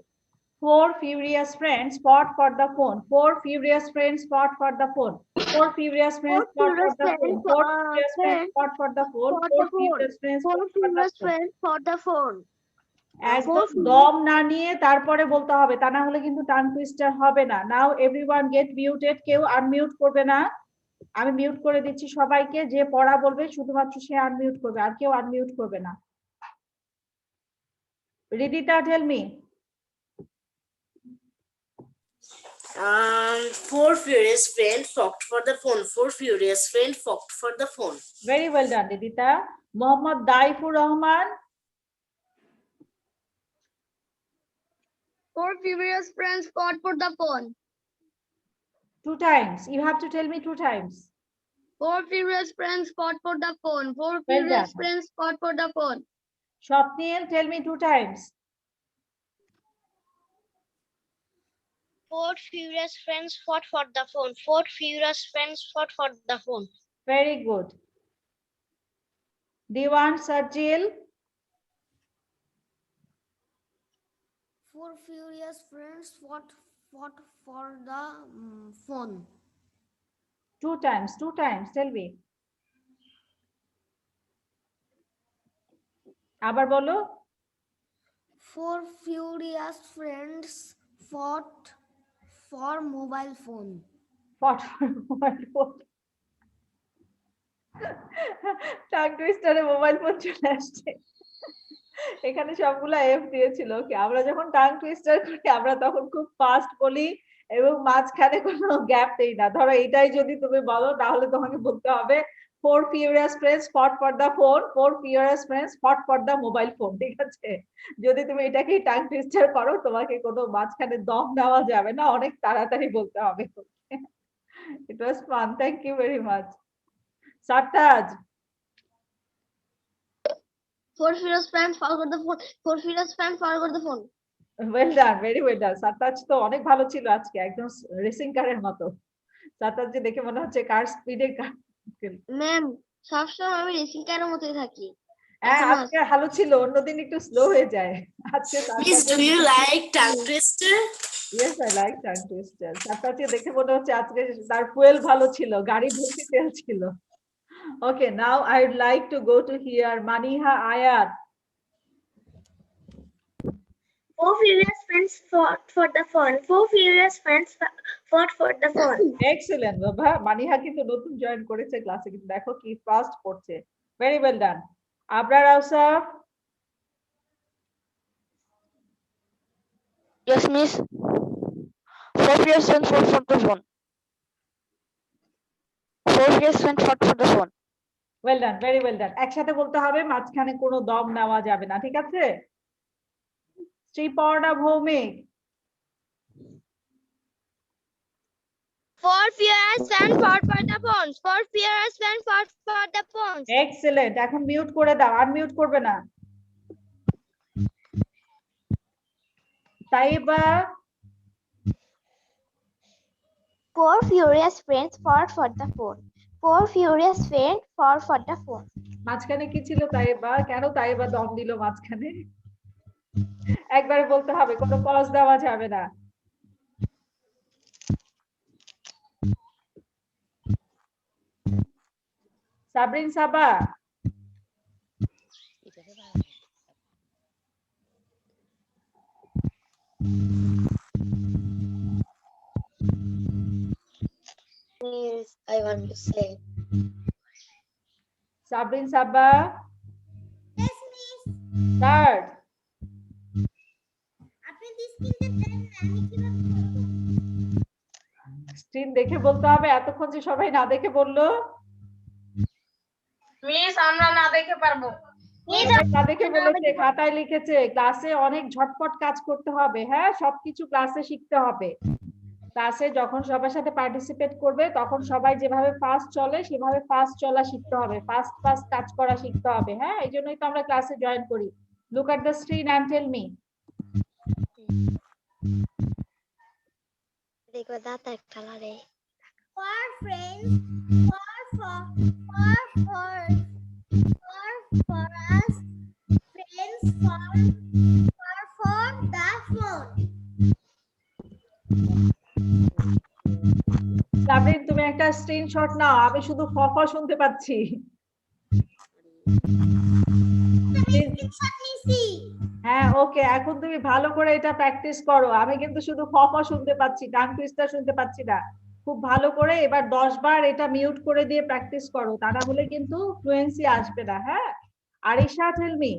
Four furious friends fought for the phone. Four furious friends fought for the phone. Four furious friends fought for the phone. Four furious friends fought for the phone. Four furious friends For the phone. একদম দম না নিয়ে তারপরে বলতে হবে, তা না হলে কিন্তু টাং টুইস্টার হবে না। নাও এভরিওয়ান গেট মিউটেড, কেউ আনমিউট করবে না। আমি মিউট করে দিচ্ছি সবাইকে, যে পড়া বলবে শুধুমাত্র সে আনমিউট করবে, আর কেউ আনমিউট করবে না। Ridita, tell me. Four furious friends fought for the phone. Four furious friends fought for the phone. Very well done, Ridita. Mohammad Daifur Rahman. Four furious friends fought for the phone. 2 times. You have to tell me 2 times. Four furious friends fought for the phone. Four Well furious done. friends fought for the phone. Swapnil, tell me 2 times. Four furious friends fought for the phone. Four furious friends fought for the phone. Very good. Diwan, Sajil. Four furious friends fought for the phone. 2 times, 2 times, tell me. আবার বলো। Four furious friends fought for mobile phone. Fought for mobile phone. Tongue টুইস্টারে mobile phone চলে আসছে। এখানে সবগুলা F দিয়েছিল। ওকে, আমরা যখন টাং টুইস্টার করি আমরা তখন খুব ফাস্ট বলি এবং মাঝখানে কোনো গ্যাপ দেই না। ধরো এটাই যদি তুমি বলো তাহলে তোমাকে বলতে হবে four furious friends fought for the phone, four furious friends fought for the mobile phone, ঠিক আছে? যদি তুমি এটাকেই টাং টুইস্টার করো তোমাকে কোনো মাঝখানে দম দেওয়া যাবে না, অনেক তাড়াতাড়ি বলতে হবে। It was fun. Thank you very much. Sartaj. Four furious friends fought for the phone. Four furious friends fought for the phone. Well done, very well done. Sartaj তো অনেক ভালো ছিল আজকে, একদম রেসিং কারের মতো। সারতাজ যে দেখে মনে হচ্ছে কার স্পিডে ম্যাম, সবসময় আমি রেসিং কারের মতোই থাকি। হ্যাঁ, আজকে ভালো ছিল, অন্যদিন একটু স্লো হয়ে যায়। আজকে Miss, do you like tongue twister? Yes, I like tongue twister. সারতাজকে দেখে মনে হচ্ছে আজকে তার ফুয়েল ভালো ছিল, গাড়ি ভর্তি তেল ছিল। Okay, now I would like to go to hear Maniha Ayat. Four furious friends fought for the phone. Four furious friends fought for the phone. Excellent, বাবা। মানিহা কিন্তু নতুন জয়েন করেছে ক্লাসে, কিন্তু দেখো কি ফাস্ট পড়ছে। Very well done. Abrar Ausaf. Yes, miss. Four furious friends fought for the phone. Four furious friends fought for the phone. Well done, very well done. একসাথে বলতে হবে, মাঝখানে কোনো দম নেওয়া যাবে না, ঠিক আছে? Sriparna Bhowmik. Four furious friends fought for the phone. Four furious friends fought for the phone. Excellent, এখন মিউট করে দাও, আনমিউট করবে না। Taiba. Four furious friends fought for the phone. Four furious friends fought for the phone. মাঝখানে কি ছিল তাইবা? কেন তাইবা দম দিল মাঝখানে? একবারে বলতে হবে, কোনো পজ দেওয়া যাবে না। সাবরিন সাবা। Yes, I want to say. Sabrin Saba. Yes, miss. Start. আপনি কি স্ক্রিনটা দেন না, আমি কিভাবে করব? স্ক্রিন দেখে বলতে হবে, এতক্ষণ যে সবাই না দেখে বললো। মিস, আমরা না দেখে পারবো। না দেখে বলেছে, খাতায় লিখেছে। ক্লাসে অনেক ঝটপট কাজ করতে হবে, হ্যাঁ, সবকিছু ক্লাসে শিখতে হবে। ক্লাসে যখন সবার সাথে পার্টিসিপেট করবে তখন সবাই যেভাবে ফাস্ট চলে সেভাবে ফাস্ট চলা শিখতে হবে, ফাস্ট ফাস্ট কাজ করা শিখতে হবে, হ্যাঁ, এই জন্যই তো আমরা ক্লাসে জয়েন করি। Look at the screen and tell me. দেখো দাঁত একটা লারে। For friends, for us, friends for the phone. Sabrin, তুমি একটা স্ক্রিনশট নাও, আমি শুধু ফফা শুনতে পাচ্ছি। হ্যাঁ, ওকে, এখন তুমি ভালো করে এটা প্র্যাকটিস করো। আমি কিন্তু শুধু ফফা শুনতে পাচ্ছি, টাং টুইস্টার শুনতে পাচ্ছি না। খুব ভালো করে এবার 10 বার এটা মিউট করে দিয়ে প্র্যাকটিস করো, তা না হলে কিন্তু ফ্লুয়েন্সি আসবে না, হ্যাঁ। Arisha, tell me.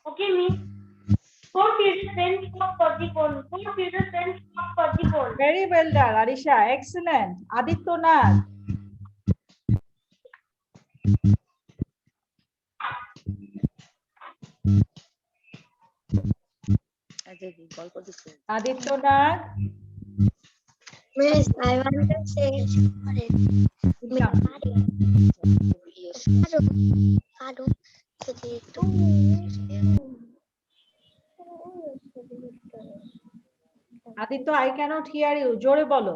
Okay, miss. Four furious friends fought for the phone. Four furious friends fought for the phone. Very well done, Arisha. Excellent. Adityanath. Adityanath. Miss, I want to say. Aditya, I cannot hear you. জোরে বলো।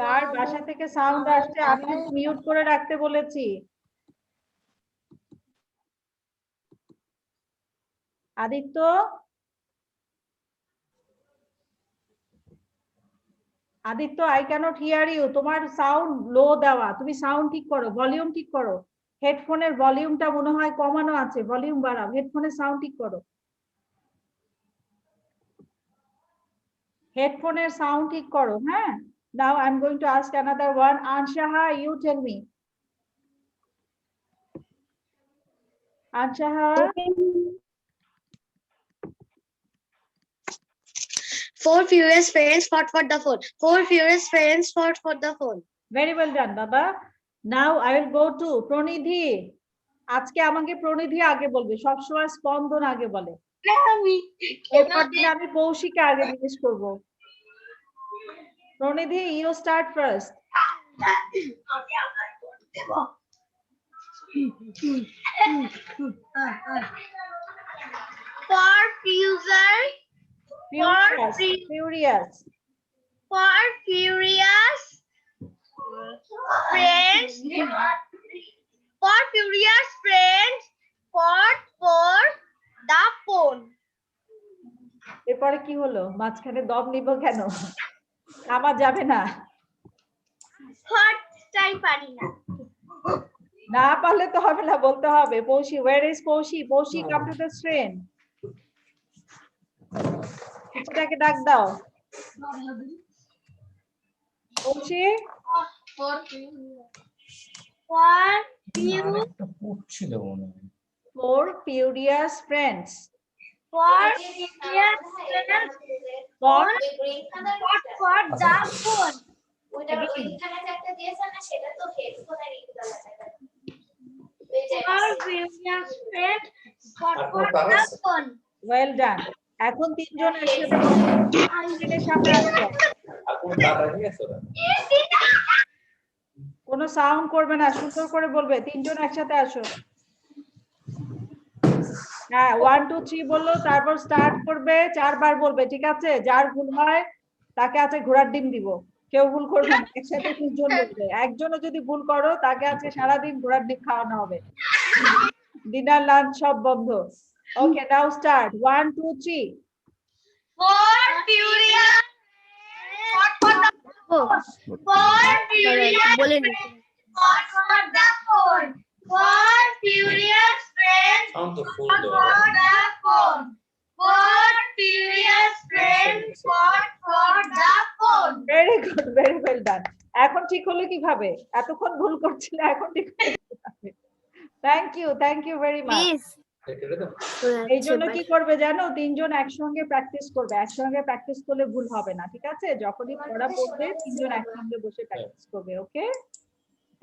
কার বাসা থেকে sound আসছে? আমি কিন্তু mute করে রাখতে বলেছি। Aditya, Aditya, I cannot hear you. তোমার সাউন্ড লো দেওয়া, তুমি সাউন্ড ঠিক করো, ভলিউম ঠিক করো। হেডফোনের ভলিউমটা মনে হয় কমানো আছে, ভলিউম বাড়াও, হেডফোনের সাউন্ড ঠিক করো। হেডফোনের সাউন্ড ঠিক করো, হ্যাঁ? Now I'm going to ask another one. Anshaha, you tell me. Anshaha. Four furious friends fought for the phone. Four furious friends fought for the phone. Very well done, Baba. Now I will go to Pranidhi. আজকে আমাকে প্রনিধি আগে বলবে, সবসময় স্পন্দন আগে বলে। এরপর দিন আমি কৌশিকে আগে জিজ্ঞেস করবো। প্রনিধি, you start first. For furious Furious. for furious friends fought for the phone. এরপরে কি হলো? মাঝখানে দম নিব কেন? থামা যাবে না। ফার্স্টটাই পারি না। না পারলে তো হবে না, বলতে হবে। পৌশি, where is পৌশি? পৌশি, come to the train. কিছুটাকে ডাক দাও। পৌশি, four furious friends fought for the phone. well done. এখন তিনজন একসাথে তিনজনের সামনে আসো। কোনো সাউন্ড করবে না, সুন্দর করে বলবে। তিনজন একসাথে আসো। হ্যাঁ, 1 2 3 বললো, তারপর স্টার্ট করবে, 4 বার বলবে, ঠিক আছে? যার ভুল হয় তাকে আছে ঘোড়ার ডিম দিব। কেউ ভুল করবে না, একসাথে তিনজন বলবে। একজনও যদি ভুল করো তাকে আছে সারাদিন ঘোড়ার ডিম খাওয়ানো হবে। ডিনার লাঞ্চ সব বন্ধ। ওকে, নাও start. 1 2 3। For furious fought for the phone. For furious fought for the phone. For furious friends fought for the phone. For furious friends fought for the phone. Very good, very well ডান। এখন ঠিক হলো কিভাবে? এতক্ষণ ভুল করছিলে, এখন ঠিক হলো কিভাবে? Thank you very much. এই জন্য কি করবে জানো? তিনজন একসঙ্গে প্র্যাকটিস করবে। একসঙ্গে প্র্যাকটিস করলে ভুল হবে না, ঠিক আছে? যখনই পড়া পড়বে তিনজন একসঙ্গে বসে প্র্যাকটিস করবে। ওকে,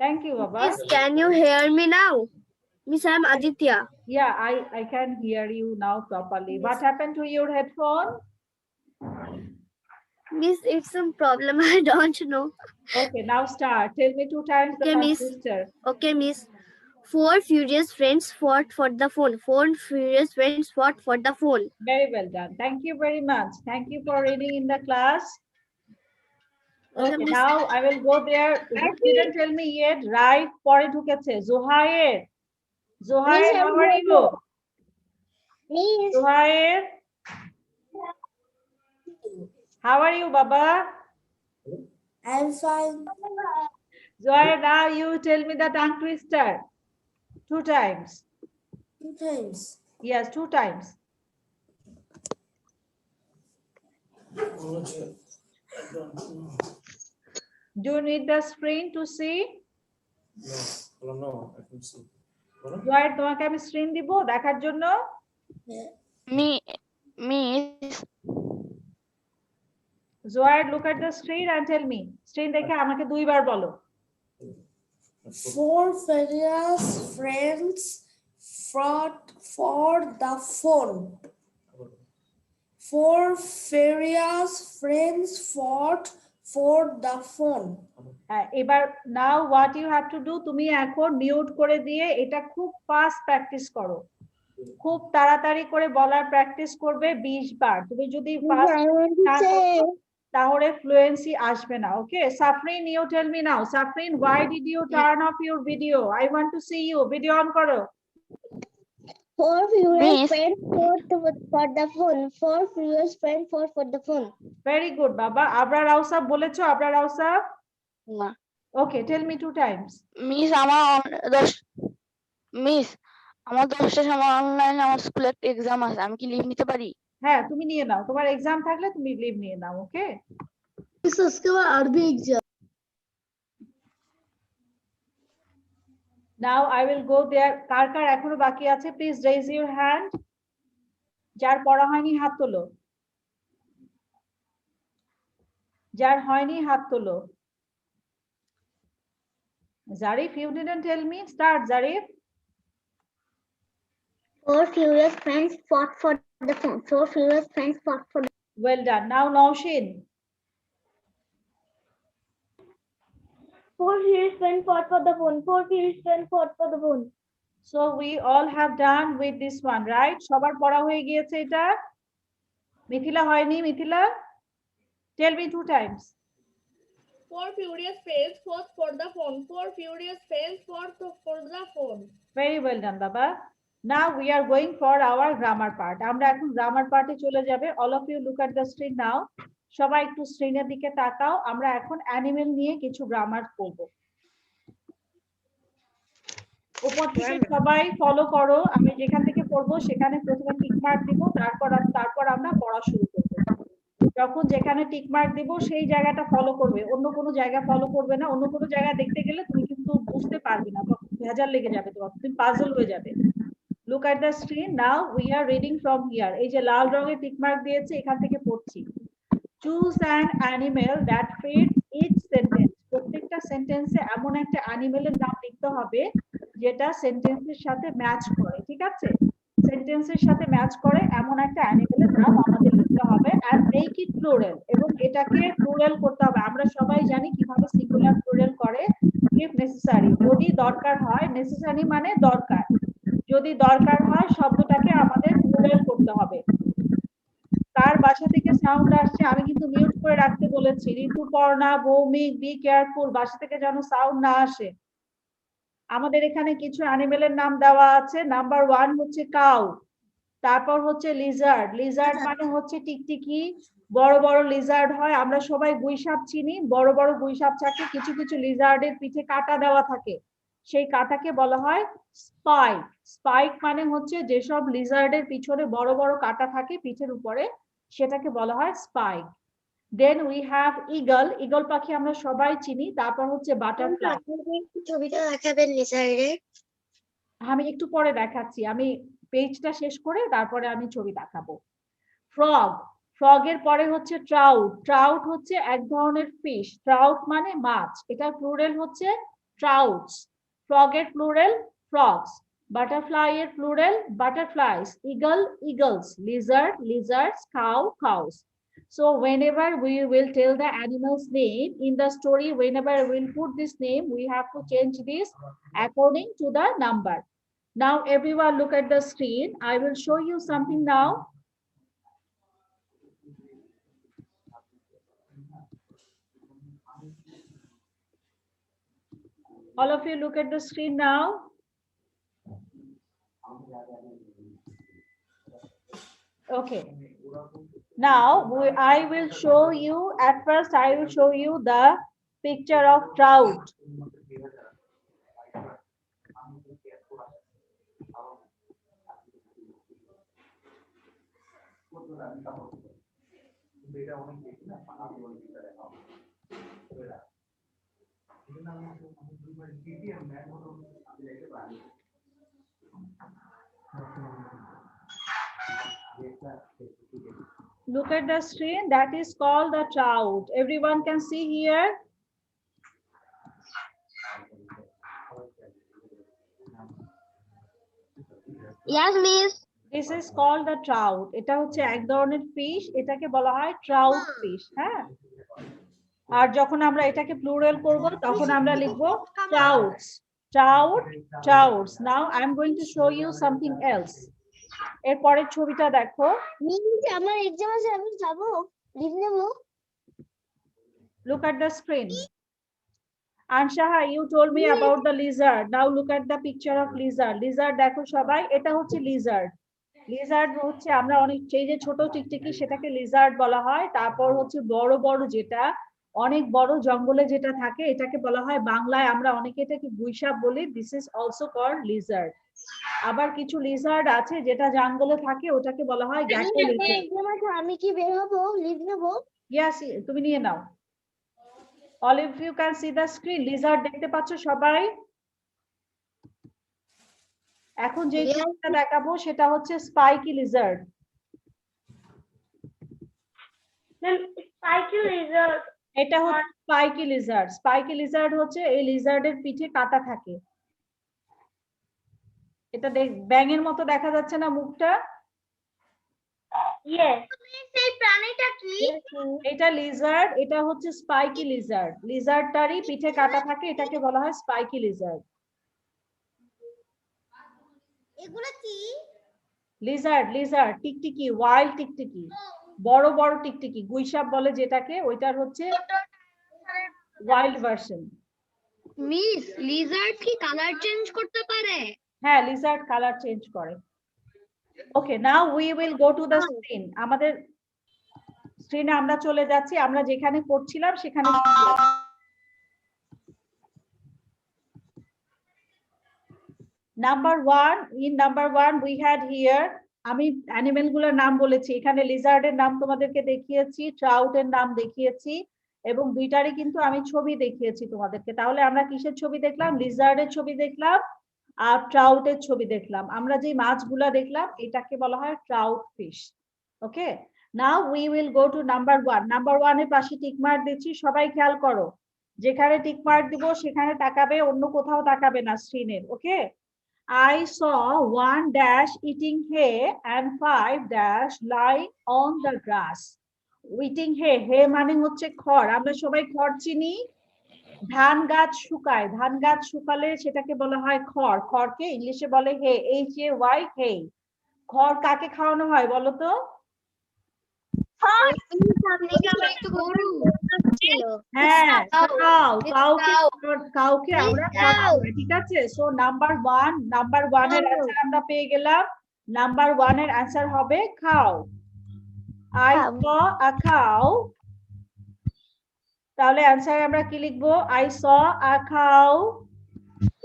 থ্যাংক ইউ বাবা। Miss, can you hear me now? Miss, I'm Aditya. Yeah, I can hear you now properly. What happened to your headphone? Miss, it's some problem. I don't know. Okay, now start. Tell me 2 times the Okay, miss. sister. Okay, Miss. Four furious friends fought for the phone. Four furious friends fought for the phone. Very well done. Thank you very much. Thank you for reading in the class. Okay, now I will go there. You didn't tell me yet. Right, পরে ঢুকেছে। Zohair. Zohair, how are you? Zohair. How are you, Baba? I'm fine. Zohair, now you tell me the tongue twister. 2 times. 2 times. Yes, 2 times. Do you need the screen to see? No, I can see. Zohair, তোমাকে আমি screen দিব দেখার জন্য? Miss, Zohair, look at the screen and tell me. Screen দেখে আমাকে 2 বার বলো। 4 various friends fought for the phone. 4 various friends fought for the phone. এবার now what you have to do, তুমি এখন মিউট করে দিয়ে এটা খুব ফাস্ট প্র্যাকটিস করো, খুব তাড়াতাড়ি করে বলার প্র্যাকটিস করবে 20 বার। তুমি যদি তাহলে ফ্লুয়েন্সি আসবে না। ওকে Safrin, you tell me now, Safrin, why did you turn off your video? I want to see you. Video on করো। 4 furious friends fought for the phone. 4 furious friends fought for the phone. Very good, বাবা। আবরার আউসাফ বলেছো? আবরার আউসাফ? না। Okay, tell me 2 times. Miss আমার 10টার সময় অনলাইনে আমার স্কুলে exam আছে, আমি কি লিভ নিতে পারি? হ্যাঁ, তুমি নিয়ে নাও, তোমার এক্সাম থাকলে তুমি লিভ নিয়ে নাও। ওকে আরবি exam. Now I will go there. কার কার এখনো বাকি আছে প্লিজ রেজ ইউর হ্যান্ড। যার পড়া হয়নি হাত তোলো, যার হয়নি হাত তোলো। Zarif, you didn't tell me. Start, Zarif. 4 furious friends fought for the phone. 4 furious friends fought for the Well done. Now Naushin. 4 furious friends fought for the phone. 4 furious friends fought for the phone. So we all have done with this one, right? সবার পড়া হয়ে গিয়েছে এটা? মিথিলা হয়নি? Mithila, tell me 2 times. 4 furious friends fought for the phone. 4 furious friends fought for the phone. Very well done, Baba. Now we are going for our grammar part. আমরা এখন grammar পার্টে চলে যাবে। All of you look at the screen now. সবাই একটু স্ক্রিনের দিকে তাকাও। আমরা এখন অ্যানিমেল নিয়ে কিছু গ্রামার করব। উপর থেকে সবাই ফলো করো। আমি যেখান থেকে পড়বো সেখানে প্রথমে টিক মার্ক দিব, তারপর আমরা পড়া শুরু করব। যখন যেখানে টিক মার্ক দিব সেই জায়গাটা ফলো করবে, অন্য কোনো জায়গা ফলো করবে না। অন্য কোনো জায়গা দেখতে গেলে তুমি কিন্তু বুঝতে পারবে না, তখন ভেজাল লেগে যাবে, তোমার তুমি পাজল হয়ে যাবে। Look at the screen now. We are reading from here. এই যে লাল রঙের টিক মার্ক দিয়েছে, এখান থেকে পড়ছি। Choose an animal that fits each sentence. প্রত্যেকটা সেন্টেন্সে এমন একটা অ্যানিমেলের নাম লিখতে হবে যেটা সেন্টেন্সের সাথে ম্যাচ করে। ঠিক আছে, সেন্টেন্সের সাথে ম্যাচ করে এমন একটা অ্যানিমেলের নাম আমাদের লিখতে হবে। and make it plural, এবং এটাকে প্লুরাল করতে হবে। আমরা সবাই জানি কিভাবে সিঙ্গুলার প্লুরাল করে। if necessary, যদি দরকার হয়, নেসেসারি মানে দরকার, যদি দরকার হয় শব্দটাকে আমাদের প্লুরাল করতে হবে। কার বাসা থেকে সাউন্ড আসছে? আমি কিন্তু মিউট করে রাখতে বলেছি। ঋতুপর্ণা, ভৌমিক, বি কেয়ারফুল, বাসা থেকে যেন সাউন্ড না আসে। আমাদের এখানে কিছু অ্যানিমেলের নাম দেওয়া আছে। নাম্বার 1 হচ্ছে কাউ, তারপর হচ্ছে লিজার্ড। লিজার্ড মানে হচ্ছে টিকটিকি, বড় বড় লিজার্ড হয়। আমরা সবাই গুইসাপ চিনি, বড় বড় গুইসাপ থাকে। কিছু কিছু লিজার্ডের পিঠে কাঁটা দেওয়া থাকে, সেই কাঁটাকে বলা হয় স্পাইক। স্পাইক মানে হচ্ছে যেসব লিজার্ডের পিছনে বড় বড় কাঁটা থাকে পিঠের উপরে, সেটাকে বলা হয় spike. Then we have eagle, eagle পাখি আমরা সবাই চিনি। তারপর হচ্ছে বাটারফ্লাই। ছবিটা দেখাবেন লিজার্ডের? আমি একটু পরে দেখাচ্ছি, আমি পেজটা শেষ করে তারপরে আমি ছবি দেখাবো। ফ্রগ, ফ্রগের পরে হচ্ছে ট্রাউট। ট্রাউট হচ্ছে এক ধরনের ফিশ। ট্রাউট মানে মাছ, এটা প্লুরাল হচ্ছে ট্রাউটস। ফ্রগের প্লুরাল ফ্রগস। বাটারফ্লাই এর plural butterflies. Eagle eagles. Lizard lizards. Cow cows. So whenever we will tell the animal's name in the story, whenever we will put this name, we have to change this according to the number. Now everyone look at the screen. I will show you something now. All of you look at the screen now. Okay. Now I will show you, at first I will show you the picture of trout. Look at the screen, that is called the trout. Everyone can see here. Yes, miss. This is called the trout. এটা হচ্ছে এক ধরনের fish, এটাকে বলা হয় trout fish. হ্যাঁ, আর যখন আমরা এটাকে প্লুরাল করব তখন আমরা লিখব trouts, trout, trouts. Now I am going to show you something else. এর পরের ছবিটা দেখো। মিস আমার এক্সাম আছে, আমি যাব লিভ নেব। Look at the screen. Anshaha, you told me about the lizard. Now look at the picture of lizard. Lizard দেখো সবাই, এটা হচ্ছে lizard. Lizard হচ্ছে আমরা অনেক এই যে ছোট টিকটিকি সেটাকে lizard বলা হয়। তারপর হচ্ছে বড় বড় যেটা অনেক বড় জঙ্গলে যেটা থাকে এটাকে বলা হয় বাংলায় আমরা অনেকে এটাকে গুইসাপ বলি। This is also called lizard. আবার কিছু lizard আছে যেটা জঙ্গলে থাকে ওটাকে বলা হয় gecko lizard. আমি কি বের হব লিভ নেব? Yes, তুমি নিয়ে নাও। All of you can see the screen. Lizard দেখতে পাচ্ছ সবাই? এখন যে ছবিটা দেখাবো সেটা হচ্ছে স্পাইকি লিজার্ড। স্পাইকি লিজার্ড, এটা হচ্ছে স্পাইকি লিজার্ড। স্পাইকি লিজার্ড হচ্ছে এই লিজার্ডের পিঠে কাঁটা থাকে। এটা ব্যাঙের মতো দেখা যাচ্ছে না মুখটা? ইয়েস। এই প্রাণীটা কি? এটা লিজার্ড, এটা হচ্ছে স্পাইকি লিজার্ড। লিজার্ডটারই পিঠে কাঁটা থাকে, এটাকে বলা হয় স্পাইকি লিজার্ড। এগুলা কি? লিজার্ড, লিজার্ড টিকটিকি, ওয়াইল্ড টিকটিকি, বড় বড় টিকটিকি, গুইসাপ বলে যেটাকে, ওইটার হচ্ছে ওয়াইল্ড ভার্সন। মিস লিজার্ড কি কালার চেঞ্জ করতে পারে? হ্যাঁ, লিজার্ড কালার চেঞ্জ করে। Okay, now we will go to the screen. আমাদের স্ক্রিনে আমরা চলে যাচ্ছি, আমরা যেখানে পড়ছিলাম সেখানে। Number 1, in number 1 we had here, আমি অ্যানিমেল গুলোর নাম বলেছি, এখানে লিজার্ডের নাম তোমাদেরকে দেখিয়েছি, ট্রাউটের নাম দেখিয়েছি এবং দুইটারই কিন্তু আমি ছবি দেখিয়েছি তোমাদেরকে। তাহলে আমরা কিসের ছবি দেখলাম? লিজার্ডের ছবি দেখলাম আর ট্রাউটের ছবি দেখলাম। আমরা যে মাছগুলা দেখলাম এটাকে বলা হয় trout fish. Okay, now we will go two number 1। Number 1 এর পাশে টিক মার্ক দিচ্ছি, সবাই খেয়াল করো। যেখানে টিক মার্ক দিব সেখানে তাকাবে, অন্য কোথাও তাকাবে না স্ক্রিনের। ওকে, I saw 1 dash eating hay and 5 dash lying on the grass. Eating hay, hay মানে হচ্ছে খড়। আমরা সবাই খড় চিনি। ধান গাছ শুকায়, ধান গাছ শুকালে সেটাকে বলা হয় খড়। খড়কে ইংলিশে বলে হে, HAY, হে। খড় কাকে খাওয়ানো হয় বলো তো? হ্যাঁ, কাউকে আমরা খাওয়াই, ঠিক আছে? সো নাম্বার 1 এর অ্যানসার আমরা পেয়ে গেলাম। নাম্বার 1 এর অ্যানসার হবে খাও। I saw a cow। তাহলে অ্যানসারে আমরা কি লিখবো? I saw a cow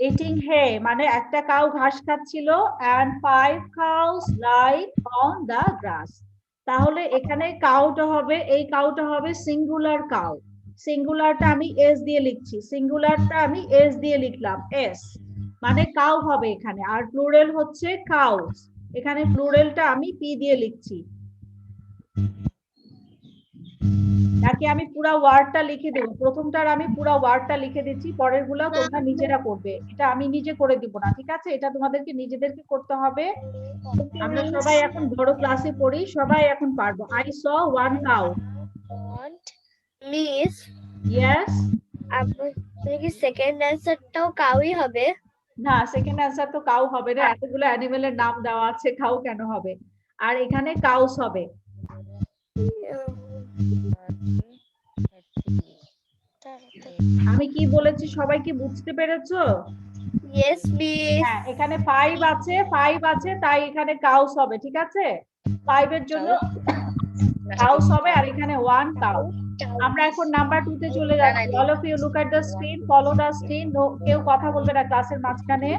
eating hay, মানে একটা কাউ ঘাস খাচ্ছিল, and 5 cows lying on the grass। তাহলে এখানে কাউটা হবে, এই কাউটা হবে সিঙ্গুলার কাউ। সিঙ্গুলারটা আমি এস দিয়ে লিখছি, সিঙ্গুলারটা আমি এস দিয়ে লিখলাম, এস মানে কাউ হবে এখানে। আর প্লুরাল হচ্ছে কাউস, এখানে প্লুরালটা আমি পি দিয়ে লিখছি। নাকি আমি পুরো ওয়ার্ডটা লিখে দেব? প্রথমটার আমি পুরো ওয়ার্ডটা লিখে দিচ্ছি, পরের গুলো তোমরা নিজেরা করবে। এটা আমি নিজে করে দিব না, ঠিক আছে? এটা তোমাদেরকে নিজেদেরকে করতে হবে। আমরা সবাই এখন বড় ক্লাসে পড়ি, সবাই এখন পারবো। I saw 1 cow। Miss yes, আপনার কি সেকেন্ড অ্যানসারটাও কাউই হবে? না, সেকেন্ড অ্যানসার তো কাউ হবে না, এতগুলো অ্যানিমেলের নাম দেওয়া আছে, কাউ কেন হবে? আর এখানে কাউস হবে। আমি কি বলেছি সবাই কি বুঝতে পেরেছো? Yes miss. হ্যাঁ, এখানে 5 আছে তাই এখানে কাউস হবে, ঠিক আছে? 5 এর জন্য কাউস হবে আর এখানে 1 কাউ। আমরা এখন নাম্বার 2 তে চলে যাচ্ছি। All of you look at the screen, follow the screen. কেউ কথা বলবে না ক্লাসের মাঝখানে।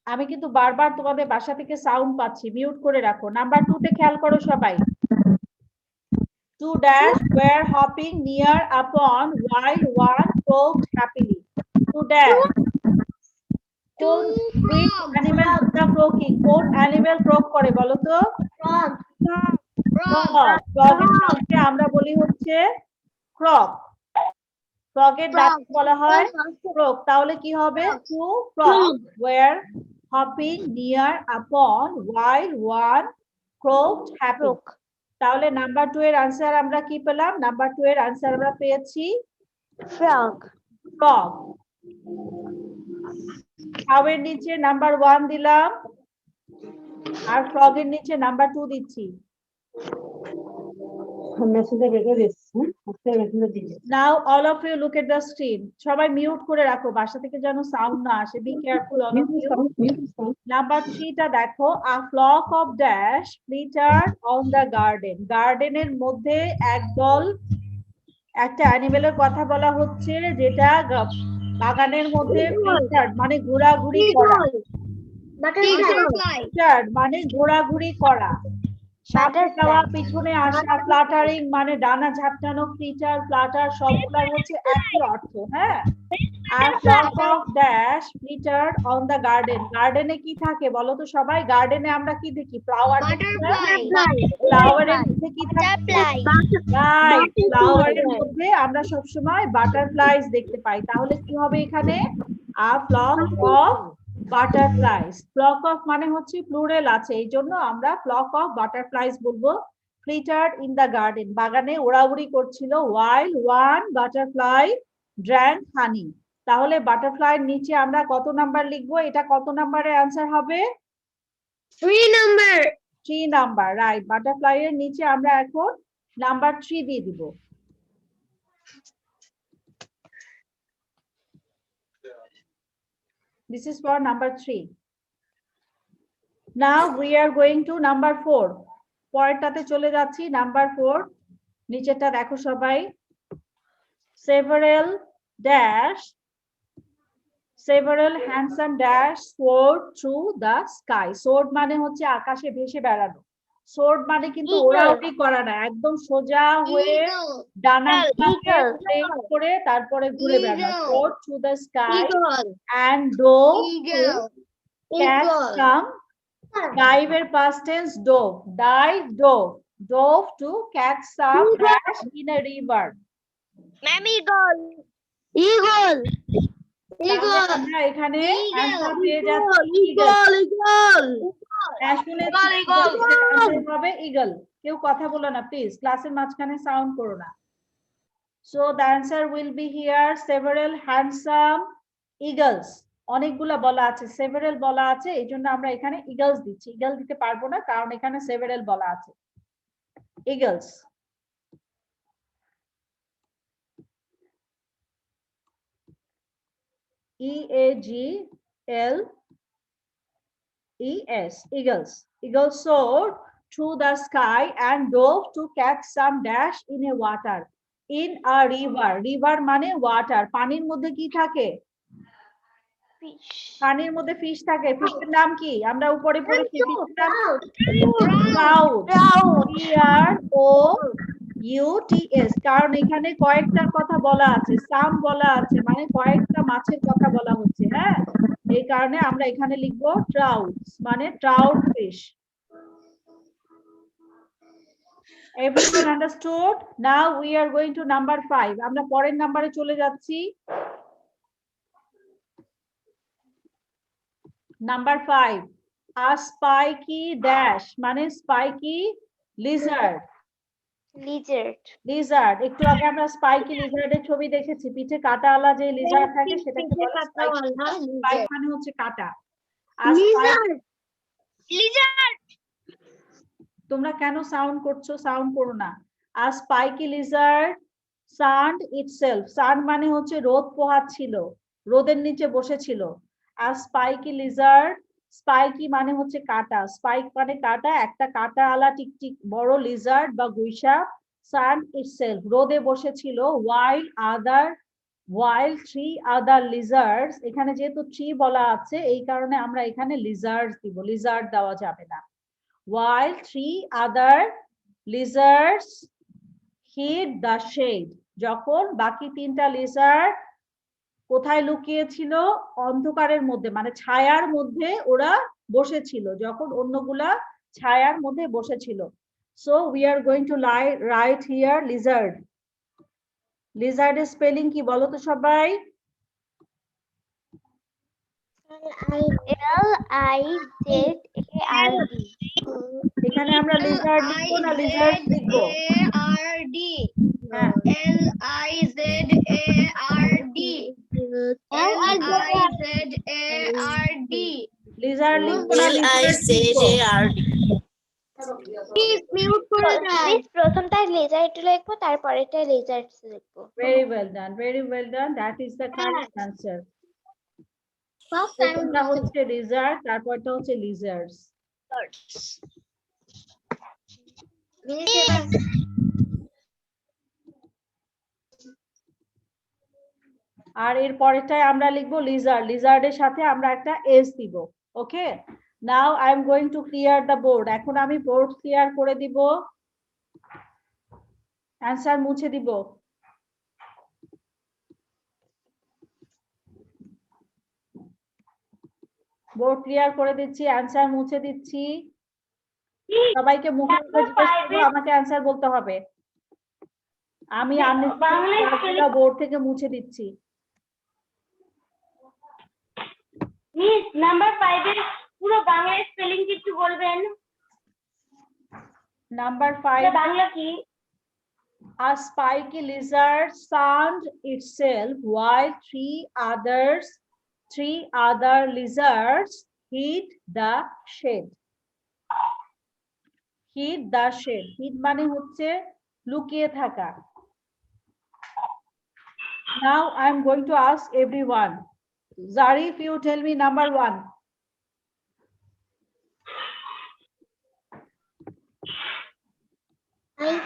আমি কিন্তু বারবার তোমাদের বাসা থেকে সাউন্ড পাচ্ছি, মিউট করে রাখো। নাম্বার 2 তে খেয়াল করো সবাই। 2 dash were hopping near a pond while 1 croaked happily. 2 dash, কোন অ্যানিমেল দা ক্রোকিং? কোন অ্যানিমেল ক্রোক করে বলো তো? ফ্রগ। ফ্রগের নামকে আমরা বলি হচ্ছে ক্রক। ফ্রগের ডাক বলা হয় ক্রোক। তাহলে কি হবে? 2 frogs were hopping near upon while one croaked happy. তাহলে নাম্বার 2 এর आंसर আমরা কি পেলাম? নাম্বার 2 এর आंसर আমরা পেয়েছি frog. frog. cow এর নিচে নাম্বার 1 দিলাম আর frog এর নিচে নাম্বার 2 দিচ্ছি। Now all of you look at the screen. সবাই মিউট করে রাখো, বাসা থেকে যেন সাউন্ড না আসে। Be careful all of you. Number 3 টা দেখো, a flock of dash flittered on the garden. গার্ডেনের মধ্যে একদল একটা অ্যানিমেলের কথা বলা হচ্ছে যেটা বাগানের মধ্যে flittered মানে ঘোরাঘুরি করা, flittered মানে ঘোরাঘুরি করা, সামনে যাওয়া পিছনে আসা, ফ্লাটারিং মানে ডানা ঝাপটানো, ফ্লিটার ফ্লাটার সবগুলোর হচ্ছে একই অর্থ। হ্যাঁ, আর flock of dash flittered on the garden. গার্ডেনে কি থাকে বলো তো সবাই? গার্ডেনে আমরা কি দেখি? ফ্লাওয়ার। ফ্লাওয়ারের মধ্যে কি থাকে? রাইট, ফ্লাওয়ারের মধ্যে আমরা সবসময় বাটারফ্লাইজ দেখতে পাই। তাহলে কি হবে এখানে? A flock of butterflies. Flock of মানে হচ্ছে প্লুরাল আছে, এই জন্য আমরা ফ্লক অফ বাটারফ্লাইজ বলবো। ফ্লিটার্ড ইন দ্য গার্ডেন, বাগানে ওড়াউড়ি করছিল। while one butterfly drank honey, তাহলে বাটারফ্লাইয়ের নিচে আমরা কত নাম্বার লিখবো? এটা কত নাম্বারের आंसर হবে? 3 number. 3 number, right. বাটারফ্লাইয়ের নিচে আমরা এখন নাম্বার 3 দিয়ে দিব। This is for number 3. Now we are going to number 4. পরেরটাতে চলে যাচ্ছি, নাম্বার 4। নিচেরটা দেখো সবাই। several handsome dash soared through the sky. soared মানে হচ্ছে আকাশে ভেসে বেড়ানো। soared মানে কিন্তু ওড়াউড়ি করা না, একদম সোজা হয়ে ডানা করে তারপরে ঘুরে বেড়ানো। soared through the sky and dove to catch some. dive এর past tense dove, dove to catch some dash in a river. Eagle. আমরা এখানে आंसर পেয়ে যাচ্ছি eagle হবে eagle। কেউ কথা বলো না প্লিজ, ক্লাসের মাঝখানে সাউন্ড করো না। So the answer will be here several handsome eagles. অনেকগুলা বলা আছে, several বলা আছে, এই জন্য আমরা এখানে eagles দিচ্ছি। eagle দিতে পারবো না কারণ এখানে several বলা আছে। eagles. E-A-G-L-E-S, eagles. Eagles soared through the sky and dove to catch some dash in a water. In a river. river মানে water. পানির মধ্যে কি থাকে? পানির মধ্যে ফিশ থাকে। ফিশের নাম কি? আমরা উপরে পড়েছি, ফিশের নাম T-R-O-U-T-S, কারণ এখানে কয়েকটার কথা বলা আছে, সাম বলা আছে, মানে কয়েকটা মাছের কথা বলা হচ্ছে। হ্যাঁ, এই কারণে আমরা এখানে লিখবো ট্রাউটস, মানে trout fish. Everyone understood? Now we are going to number 5. আমরা পরের নাম্বারে চলে যাচ্ছি। Number 5, a spiky dash মানে spiky lizard. লিজার্ড। একটু আগে আমরা স্পাইকি লিজার্ডের ছবি দেখেছি, পিঠে কাঁটাওয়ালা যে লিজার্ড থাকে সেটাকে বলা হয় স্পাইক, মানে হচ্ছে কাঁটা। তোমরা কেন সাউন্ড করছো? সাউন্ড করো না। আর স্পাইকি লিজার্ড সান্ড ইটসেলফ, সান মানে হচ্ছে রোদ পোহাচ্ছিল, রোদের নিচে বসেছিল। আর স্পাইকি লিজার্ড, স্পাইকি মানে হচ্ছে কাঁটা, স্পাইক মানে কাঁটা, একটা কাঁটাওয়ালা টিকটিক বড় লিজার্ড বা গুইসা সান ইটসেলফ, রোদে বসেছিল। while three other lizards, এখানে যেহেতু ট্রি বলা আছে এই কারণে আমরা এখানে লিজার্ডস দিব, লিজার্ড দেওয়া যাবে না। while three other lizards hid the shade, যখন বাকি তিনটা লিজার্ড কোথায় লুকিয়েছিল? অন্ধকারের মধ্যে, মানে ছায়ার মধ্যে ওরা বসেছিল, যখন অন্যগুলা ছায়ার মধ্যে বসেছিল। So we are going to write here lizard. lizard এর স্পেলিং কি বলো তো সবাই? L-I-Z-A-R-D. এখানে আমরা লিজার্ড লিখবো না লিজার্ড লিখবো? L-I-Z-A-R-D. হ্যাঁ, L-I-Z-A-R-D. L-I-Z-A-R-D. লিজার্ড লিখবো না লিজার্ড লিখবো? LIZARD. Please mute করে দাও। প্লিজ প্রথমটায় লেজার্ড লিখবো, তারপরেরটায় লেজার্ডস লিখবো। Very well done, very well done. That is the correct answer. প্রথমটা হচ্ছে লিজার্ড, তারপরটা হচ্ছে লিজার্ডস। আর এর পরেরটায় আমরা লিখবো লিজার্ড, লিজার্ডের সাথে আমরা একটা এস দিব। Okay, now I am going to clear the board. এখন আমি বোর্ড ক্লিয়ার করে দিব, অ্যান্সার মুছে দিব। বোর্ড ক্লিয়ার করে দিচ্ছি, অ্যান্সার মুছে দিচ্ছি। সবাইকে মুখে মুখে জিজ্ঞেস করবো, আমাকে অ্যান্সার বলতে হবে। আমি বোর্ড থেকে মুছে দিচ্ছি। মিস নাম্বার 5 এর পুরো বাংলা স্পেলিং কি একটু বলবেন? নাম্বার 5 বাংলা কি? A spiky lizard sunned itself while three other lizards hid the shade. Hid the shade. Hid মানে হচ্ছে লুকিয়ে থাকা। Now I am going to ask everyone. Zarif, you tell me number 1.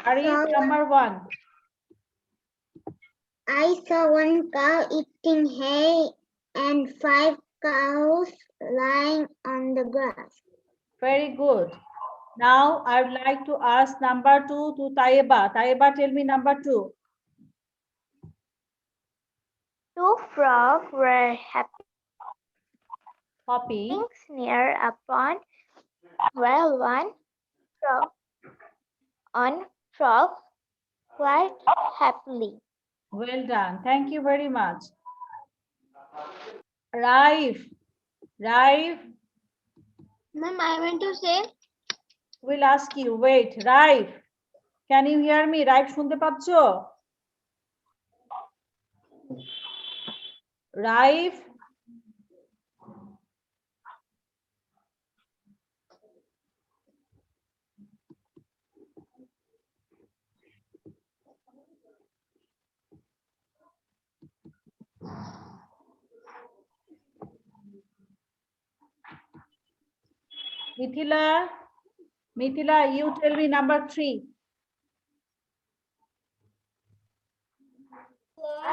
Zarif, number 1. I saw one cow eating hay and 5 cows lying on the grass. Very good. Now I would like to ask number 2 to Taiba. Taiba, tell me number 2. 2 frogs were Hopping near a pond where one frog quite happily. Well done. Thank you very much. Raif. Ma'am, I want to say. We'll ask you. Wait, Raif. Can you hear me? Raif, শুনতে পাচ্ছো? Raif. Mithila, you tell me number 3.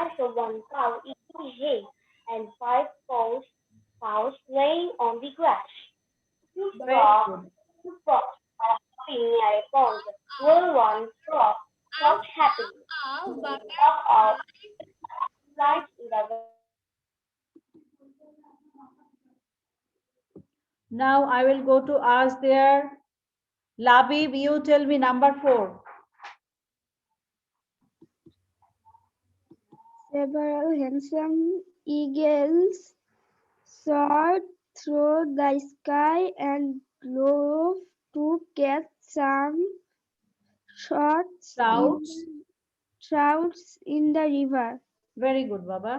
I saw one cow eating hay and 5 cows laying on the grass. 2 frogs were hopping near a pond where one frog quite happily. Now I will go to ask there. Labib, you tell me number 4. Several handsome eagles soared through the sky and dove to catch some short trouts in the river. Very good, Baba.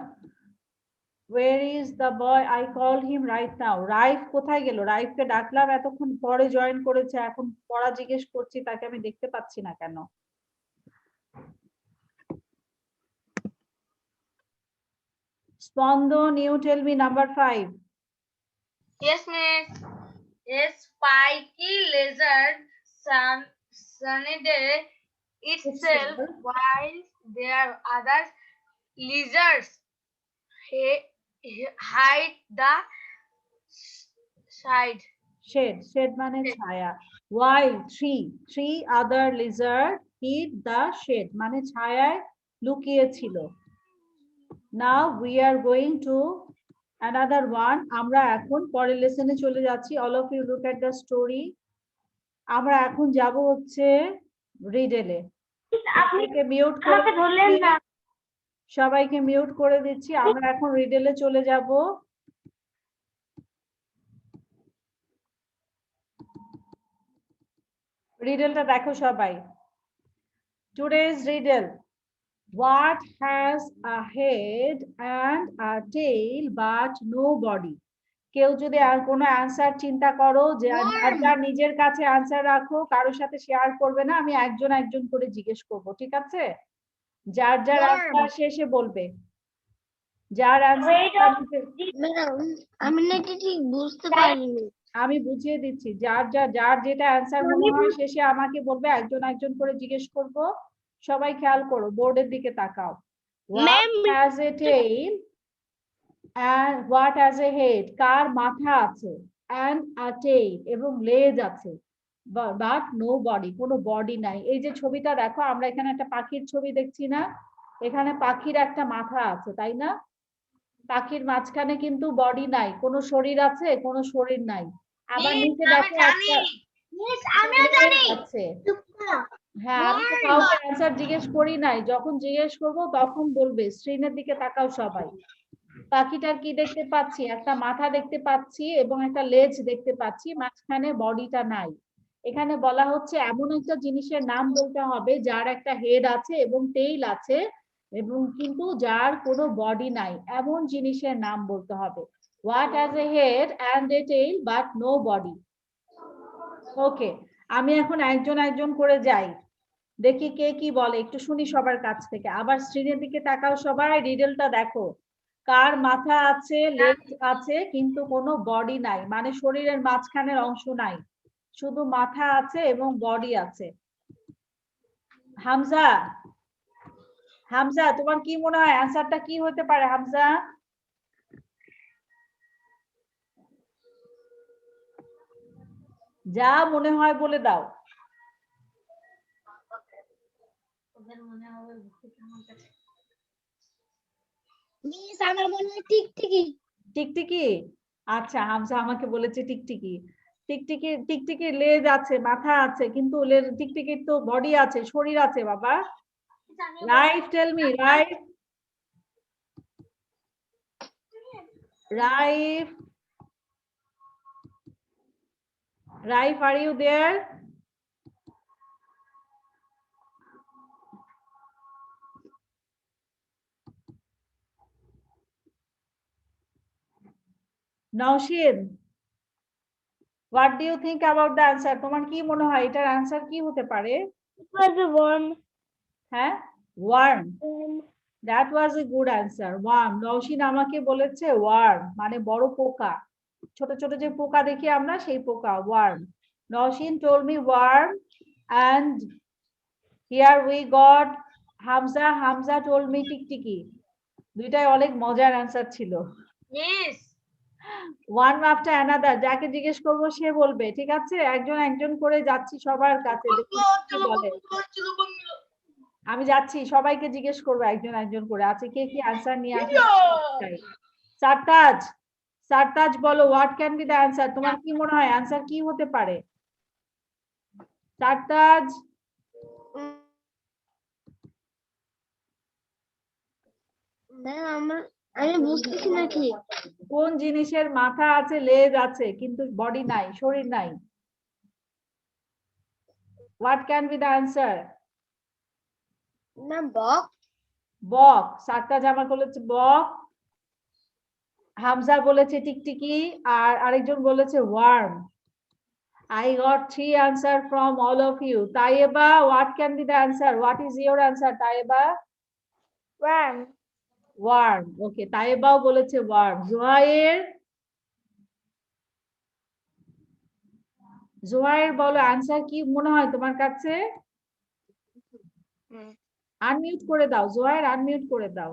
Where is the boy? I called him right now. Raif কোথায় গেল? রাইফকে ডাকলাম, এতক্ষণ পরে join করেছে, এখন পড়া জিজ্ঞেস করছি, তাকে আমি দেখতে পাচ্ছি না কেন? Spandon, you tell me number 5. Yes, miss. A spiky lizard sunny day itself while there other lizards hide the shade মানে ছায়া। While three other lizard hid the shade মানে ছায়ায় লুকিয়ে ছিল। Now we are going to another one. আমরা এখন পরের লেসনে চলে যাচ্ছি। All of you look at the story. আমরা এখন যাব হচ্ছে রিডেলে। সবাইকে মিউট করে দিচ্ছি। আমরা এখন রিডেলে চলে যাব। রিডলটা দেখো সবাই। Today's riddle. What has a head and a tail but no body? কেউ যদি আর কোনো অ্যান্সার চিন্তা করো, যে যার নিজের কাছে অ্যান্সার রাখো, কারোর সাথে শেয়ার করবে না, আমি একজন একজন করে জিজ্ঞেস করব, ঠিক আছে? যার যার অ্যান্সার শেষে বলবে, যার অ্যান্সার আমি না ঠিক বুঝতে পারিনি। আমি বুঝিয়ে দিচ্ছি, যার যেটা অ্যান্সার মনে হয় শেষে আমাকে বলবে, একজন একজন করে জিজ্ঞেস করব। সবাই খেয়াল করো, বোর্ডের দিকে তাকাও। What has a tail and what has a head? কার মাথা আছে and a tail এবং লেজ আছে, but no body, কোনো বডি নাই। এই যে ছবিটা দেখো, আমরা এখানে একটা পাখির ছবি দেখছি না? এখানে পাখির একটা মাথা আছে, তাই না? পাখির মাঝখানে কিন্তু বডি নাই, কোনো শরীর আছে, কোনো শরীর নাই। আবার নিচে দেখো আছে। হ্যাঁ, আমি তো কাউকে অ্যান্সার জিজ্ঞেস করি নাই, যখন জিজ্ঞেস করবো তখন বলবে। স্ক্রিনের দিকে তাকাও সবাই। পাখিটার কি দেখতে পাচ্ছি? একটা মাথা দেখতে পাচ্ছি এবং একটা লেজ দেখতে পাচ্ছি, মাঝখানে বডিটা নাই। এখানে বলা হচ্ছে এমন একটা জিনিসের নাম বলতে হবে যার একটা হেড আছে এবং টেইল আছে এবং কিন্তু যার কোনো বডি নাই, এমন জিনিসের নাম বলতে হবে। What has a head and a tail but no body? ওকে, আমি এখন একজন একজন করে যাই, দেখি কে কি বলে, একটু শুনি সবার কাছ থেকে। আবার স্ক্রিনের দিকে তাকাও সবাই, রিডলটা দেখো। কার মাথা আছে, লেজ আছে কিন্তু কোনো বডি নাই, মানে শরীরের মাঝখানের অংশ নাই, শুধু মাথা আছে এবং বডি আছে। হামজা, হামজা তোমার কি মনে হয় অ্যানসারটা কি হতে পারে? হামজা, যা মনে হয় বলে দাও। আমার মনে হয় টিকটিকি। টিকটিকি? আচ্ছা, হামজা আমাকে বলেছে টিকটিকি। টিকটিকির লেজ আছে, মাথা আছে, কিন্তু টিকটিকির তো বডি আছে, শরীর আছে বাবা। Right, tell me, right, right, right, are you there? Naushin, what do you think about the answer? তোমার কি মনে হয় এটার অ্যানসার কি হতে পারে? It was a worm. হ্যাঁ, worm. That was a good answer. Worm. Naushin আমাকে বলেছে ওয়ার্ম, মানে বড় পোকা, ছোট ছোট যে পোকা দেখি আমরা, সেই পোকা, worm. Nowshin told me worm, and here we got Hamza. Hamza told me টিকটিকি। দুইটাই অনেক মজার অ্যান্সার ছিল। Yes. One after another, যাকে জিজ্ঞেস করবো সে বলবে, ঠিক আছে? একজন একজন করে যাচ্ছি সবার কাছে, আমি যাচ্ছি, সবাইকে জিজ্ঞেস করবো একজন একজন করে, আছে কে কি অ্যান্সার নিয়ে আসে। সারতাজ, সারতাজ বলো, what can be the answer? তোমার কি মনে হয় অ্যান্সার কি হতে পারে? সারতাজ, আমি বুঝতেছি না ঠিক। কোন জিনিসের মাথা আছে, লেজ আছে কিন্তু বডি নাই, শরীর নাই? What can be the answer? না, বক। বক। সারতাজ আমার বলেছে বক, হামজা বলেছে টিকটিকি, আর আরেকজন বলেছে worm. I got 3 answer from all of you. Taiba, what can be the answer? What is your answer, Taiba? Worm. Worm. Okay, Taiba বলেছে worm. Zohair, Zohair বলো অ্যানসার কি মনে হয় তোমার কাছে? আনমিউট করে দাও জোয়ার, আনমিউট করে দাও।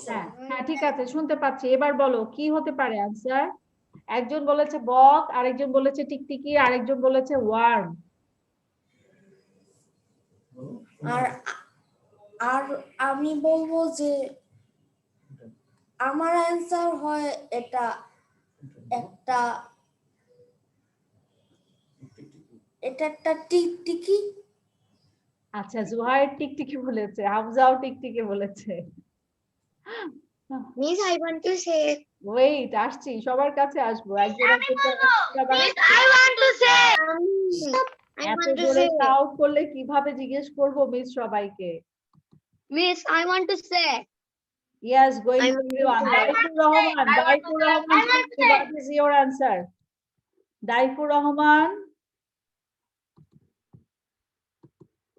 হ্যাঁ হ্যাঁ ঠিক আছে, শুনতে পাচ্ছি। এবার বলো কি হতে পারে অ্যানসার? একজন বলেছে বক, আরেকজন বলেছে টিকটিকি, আরেকজন বলেছে ওয়ার্ম। আর আমি বলবো যে আমার অ্যান্সার হয় এটা একটা টিকটিকি। আচ্ছা, জোহার টিকটিকি বলেছে, হামজাও টিকটিকি বলেছে। Miss, I want to say. Wait, আসছি, সবার কাছে আসবো। একজন Miss, I want to say. I এত want to জোরে say. সাউন্ড করলে কিভাবে জিজ্ঞেস করবো মিস সবাইকে? Miss, I want to say. Yes, going I to want to everyone. say. Daifur Rahman, Daifur Rahman, what is your answer? Daifur Rahman,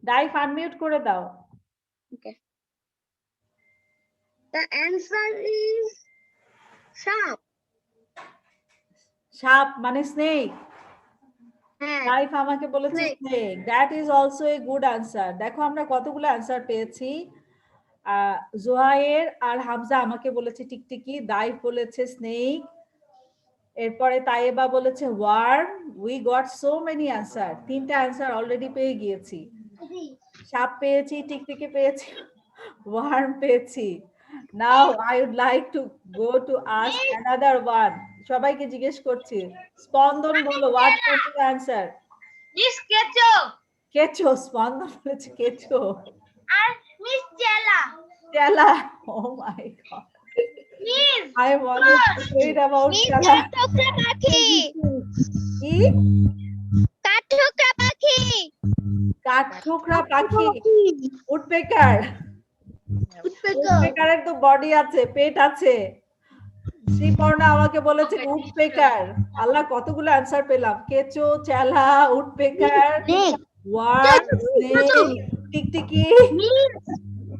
Daif unmute করে দাও। Okay. The answer is sharp. সাপ মানে snake. হ্যাঁ, life আমাকে বলেছে Snake. Snake. That is also a good answer. দেখো আমরা কতগুলো আনসার পেয়েছি। জোহায়ের আর হামজা আমাকে বলেছে টিকটিকি, দাইফ বলেছে স্নেক, এরপরে তাইবা বলেছে worm. We got so many answer, 3টা আনসার অলরেডি পেয়ে গিয়েছি। সাপ পেয়েছি, টিকটিকি পেয়েছি, ওয়ার্ম পেয়েছি। Now I would like to go to ask another one. সবাইকে জিজ্ঞেস করছি, স্পন্দন বলো, what is the answer? Miss Kecho. কেঁচো, স্পন্দন বলেছে কেঁচো। আর Miss Chela. চেলা, ও মাই god, Miss. I am always afraid about চেলা। কাঠঠোকরা পাখি। কি? কাঠঠোকরা পাখি। কাঠঠোকরা পাখি, উডপেকার। উডপেকারের তো বডি আছে, পেট আছে। শ্রীপর্ণা আমাকে বলেছে উডপেকার। আল্লাহ, কতগুলো আনসার পেলাম। কেঁচো, চেলা, উডপেকার, ওয়ার্ম, স্নেক, টিকটিকি।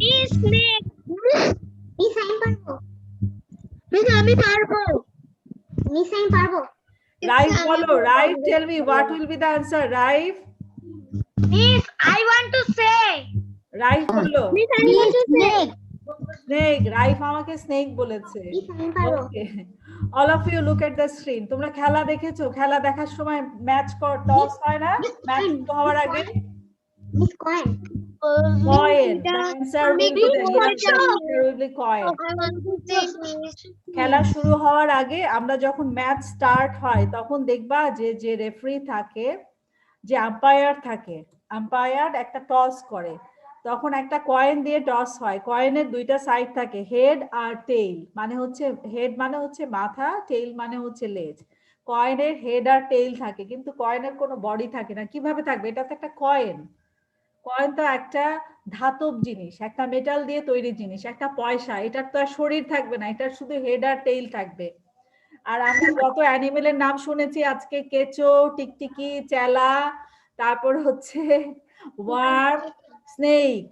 Miss, আমি পারবো। Miss, আমি পারবো। Miss, আমি পারবো। রাইফ বলো, Raif, tell me what will be the answer? Raif, Miss, I want to say. Raif বলো। Snake. স্নেক, রাইফ আমাকে স্নেক বলেছে। Miss, আমি পারবো। Okay, all of you look at the screen. তোমরা খেলা দেখেছো? খেলা দেখার সময় ম্যাচ টস হয় না? ম্যাচ হওয়ার আগে Miss, coin. Coin, the answer will be the answer will be coin। I want to say, Miss. খেলা শুরু হওয়ার আগে আমরা যখন ম্যাচ স্টার্ট হয় তখন দেখবা যে যে রেফারি থাকে, যে আম্পায়ার থাকে, আম্পায়ার একটা টস করে, তখন একটা কয়েন দিয়ে টস হয়। কয়েনের 2টা সাইড থাকে, হেড আর টেইল। মানে হচ্ছে হেড মানে হচ্ছে মাথা, টেইল মানে হচ্ছে লেজ। কয়েনের হেড আর টেইল থাকে, কিন্তু কয়েনের কোনো বডি থাকে না। কিভাবে থাকবে? এটা তো একটা কয়েন। কয়েন তো একটা ধাতব জিনিস, একটা মেটাল দিয়ে তৈরি জিনিস, একটা পয়সা। এটার তো আর শরীর থাকবে না, এটার শুধু হেড আর টেইল থাকবে। আর আমরা যত অ্যানিমেলের নাম শুনেছি আজকে, কেঁচো, টিকটিকি, চেলা, তারপর হচ্ছে ওয়ার্ম, স্নেক,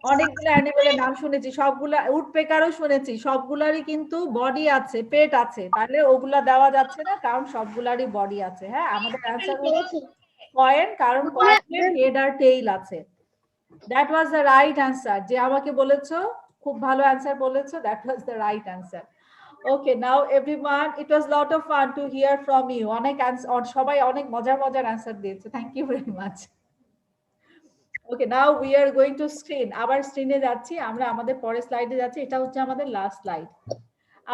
অনেকগুলো অ্যানিমেলের নাম শুনেছি, সবগুলা, উডপেকারও শুনেছি, সবগুলারই কিন্তু বডি আছে, পেট আছে। তাহলে ওগুলা দেওয়া যাচ্ছে না, কারণ সবগুলারই বডি আছে। হ্যাঁ, আমাদের অ্যান্সার হলো কয়েন, কারণ কয়েনের হেড আর টেইল আছে। That was the right answer. যে আমাকে বলেছো খুব ভালো অ্যান্সার বলেছো, that was the right answer. Okay, now everyone, it was lot of fun to hear from you. অনেক সবাই অনেক মজার মজার অ্যান্সার দিয়েছে। Thank you very much. Okay, now we are going to screen. আবার স্ক্রিনে যাচ্ছি আমরা, আমাদের পরের স্লাইডে যাচ্ছি। এটা হচ্ছে আমাদের লাস্ট স্লাইড।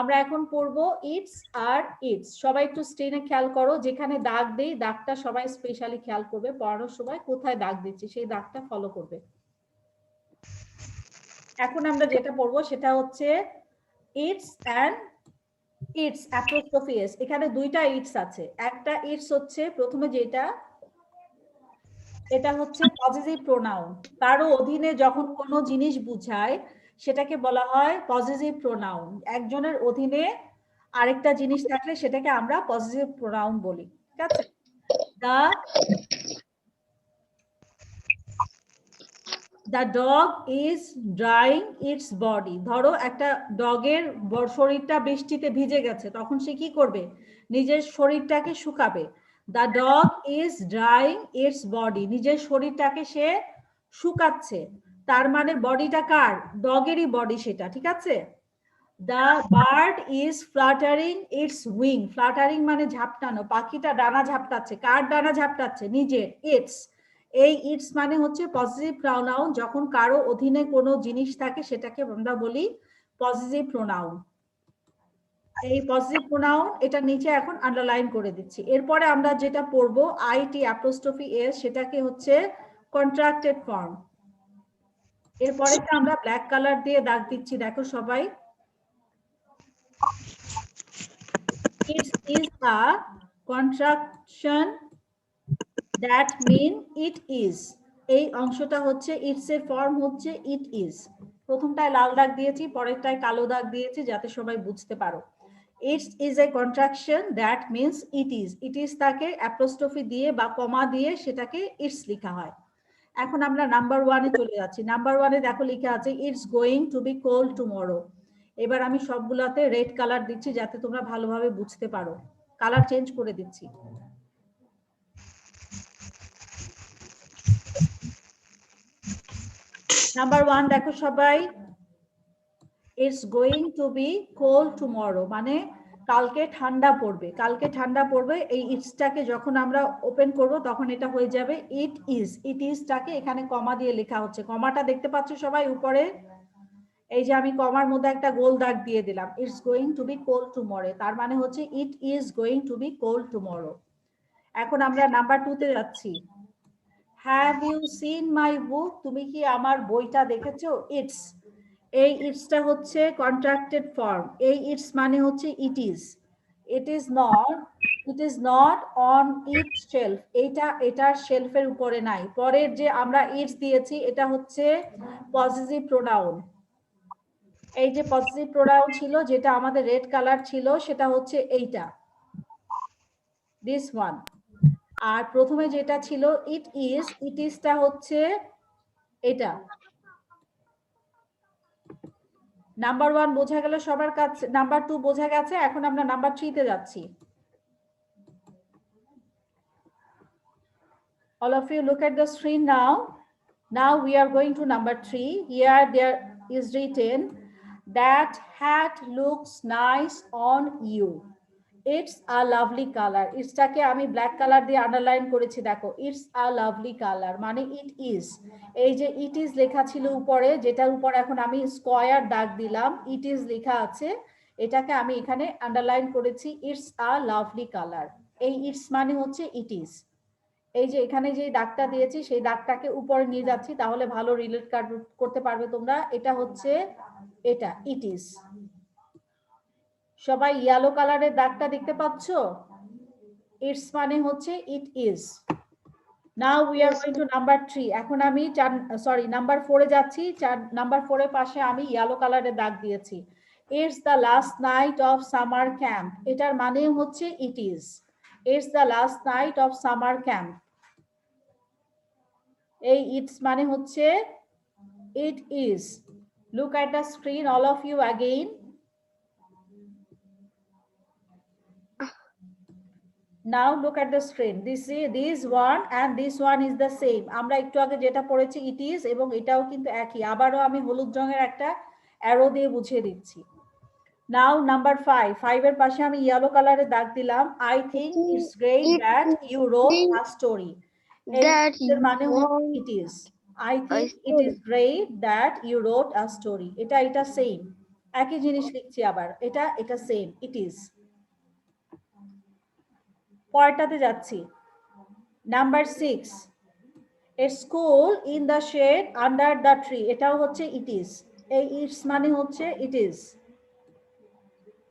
আমরা এখন পড়বো ইটস আর ইটস। সবাই একটু স্ক্রিনে খেয়াল করো, যেখানে দাগ দেই দাগটা সবাই স্পেশালি খেয়াল করবে। পড়ানোর সময় কোথায় দাগ দিচ্ছি সেই দাগটা ফলো করবে। এখন আমরা যেটা পড়বো সেটা হচ্ছে its and it's apostrophe S. এখানে 2টা ইটস আছে। একটা ইটস হচ্ছে প্রথমে যেটা, এটা হচ্ছে পজিটিভ প্রোনাউন। কারো অধীনে যখন কোনো জিনিস বুঝায় সেটাকে বলা হয় পজিটিভ প্রোনাউন। একজনের অধীনে আরেকটা জিনিস থাকলে সেটাকে আমরা পজিটিভ প্রোনাউন বলি। ঠিক আছে? The dog is drying its body. ধরো একটা ডগের শরীরটা বৃষ্টিতে ভিজে গেছে, তখন সে কি করবে? নিজের শরীরটাকে শুকাবে। The dog is drying its body. নিজের শরীরটাকে সে শুকাচ্ছে। তার মানে বডিটা কার? ডগেরই বডি সেটা। ঠিক আছে? The bird is fluttering its wing. Fluttering মানে ঝাপটানো। পাখিটা ডানা ঝাপটাচ্ছে। কার ডানা ঝাপটাচ্ছে? নিজের। Its। এই ইটস মানে হচ্ছে পজিটিভ প্রোনাউন। যখন কারো অধীনে কোনো জিনিস থাকে সেটাকে আমরা বলি পজিটিভ প্রোনাউন। এই পজিটিভ প্রোনাউন, এটা নিচে এখন আন্ডারলাইন করে দিচ্ছি। এরপরে আমরা যেটা পড়বো আইটি অ্যাপোস্ট্রফি এস, সেটাকে হচ্ছে কন্ট্রাক্টেড ফর্ম। এরপরে আমরা ব্ল্যাক কালার দিয়ে দাগ দিচ্ছি, দেখো সবাই। It is a contraction that mean it is. এই অংশটা হচ্ছে ইটস এর ফর্ম হচ্ছে ইট ইজ। প্রথমটায় লাল দাগ দিয়েছি, পরেরটায় কালো দাগ দিয়েছি যাতে সবাই বুঝতে পারো। It is a contraction that means it is. It is তাকে অ্যাপোস্ট্রফি দিয়ে বা কমা দিয়ে সেটাকে ইটস লেখা হয়। এখন আমরা নাম্বার 1 এ চলে যাচ্ছি। নাম্বার 1 এ দেখো লেখা আছে it's going to be cold tomorrow. এবার আমি সবগুলোতে রেড কালার দিচ্ছি যাতে তোমরা ভালোভাবে বুঝতে পারো। কালার চেঞ্জ করে দিচ্ছি। নাম্বার 1 দেখো সবাই, it's going to be cold tomorrow মানে কালকে ঠান্ডা পড়বে। কালকে ঠান্ডা পড়বে, এই ইটসটাকে যখন আমরা ওপেন করব তখন এটা হয়ে যাবে ইট ইজ। ইট ইজটাকে এখানে কমা দিয়ে লেখা হচ্ছে। কমাটা দেখতে পাচ্ছ সবাই উপরে? এই যে আমি কমার মধ্যে একটা গোল দাগ দিয়ে দিলাম, it's going to be cold tomorrow, তার মানে হচ্ছে it is going to be cold tomorrow. এখন আমরা নাম্বার 2 তে যাচ্ছি। Have you seen my book? তুমি কি আমার বইটা দেখেছো? ইটস, এই ইটসটা হচ্ছে কন্ট্রাক্টেড ফর্ম। এই ইটস মানে হচ্ছে it is. It is not on it's shelf. এইটা এটার শেলফের উপরে নাই। পরের যে আমরা ইটস দিয়েছি এটা হচ্ছে পজিটিভ প্রোনাউন। এই যে পজিটিভ প্রোনাউন ছিল যেটা আমাদের রেড কালার ছিল সেটা হচ্ছে এইটা, দিস ওয়ান। আর প্রথমে যেটা ছিল ইট ইজটা হচ্ছে এটা। নাম্বার 1 বোঝা গেল সবার কাছে, নাম্বার 2 বোঝা গেছে। এখন আমরা নাম্বার 3 তে যাচ্ছি। All of you look at the screen now. Now we are going to number 3. Here there is written, that hat looks nice on you. It's a lovely color. ইটসটাকে আমি ব্ল্যাক কালার দিয়ে underline করেছি, দেখো it's a lovely colour মানে it is. এই যে it is লেখা ছিল উপরে, যেটার উপর এখন আমি স্কয়ার দাগ দিলাম, ইট ইজ লেখা আছে, এটাকে আমি এখানে আন্ডারলাইন করেছি ইটস আ লাভলি কালার। এই ইটস মানে হচ্ছে ইট ইজ। এই যে এখানে যে দাগটা দিয়েছি সেই দাগটাকে উপরে নিয়ে যাচ্ছি, তাহলে ভালো রিলেট করতে পারবে তোমরা। এটা হচ্ছে এটা ইট ইজ। সবাই ইয়েলো কালারের দাগটা দেখতে পাচ্ছ? ইটস মানে হচ্ছে it is. Now we are going to number 3। এখন আমি নাম্বার 4 এ যাচ্ছি। নাম্বার 4 এর পাশে আমি ইয়েলো কালারের দাগ দিয়েছি। It's the last night of summer camp. এটার মানে হচ্ছে it is. It's the last night of summer camp. এই ইটস মানে হচ্ছে it is. Look at the screen all of you again. Now look at the screen. This one and this one is the same. আমরা একটু আগে যেটা পড়েছি it is এবং এটাও কিন্তু একই। আবারও আমি হলুদ রঙের একটা অ্যারো দিয়ে বুঝিয়ে দিচ্ছি। Now number 5. 5 এর পাশে আমি ইয়েলো কালারে দাগ দিলাম। I think it's great that you wrote a story. এর মানে হচ্ছে it is. I think it is great that you wrote a story. এটা সেম, একই জিনিস লিখছি আবার। এটা সেম, it is। পরেরটাতে যাচ্ছি। Number 6, a school in the shade under the tree। এটাও হচ্ছে it is। এই ইটস মানে হচ্ছে it is।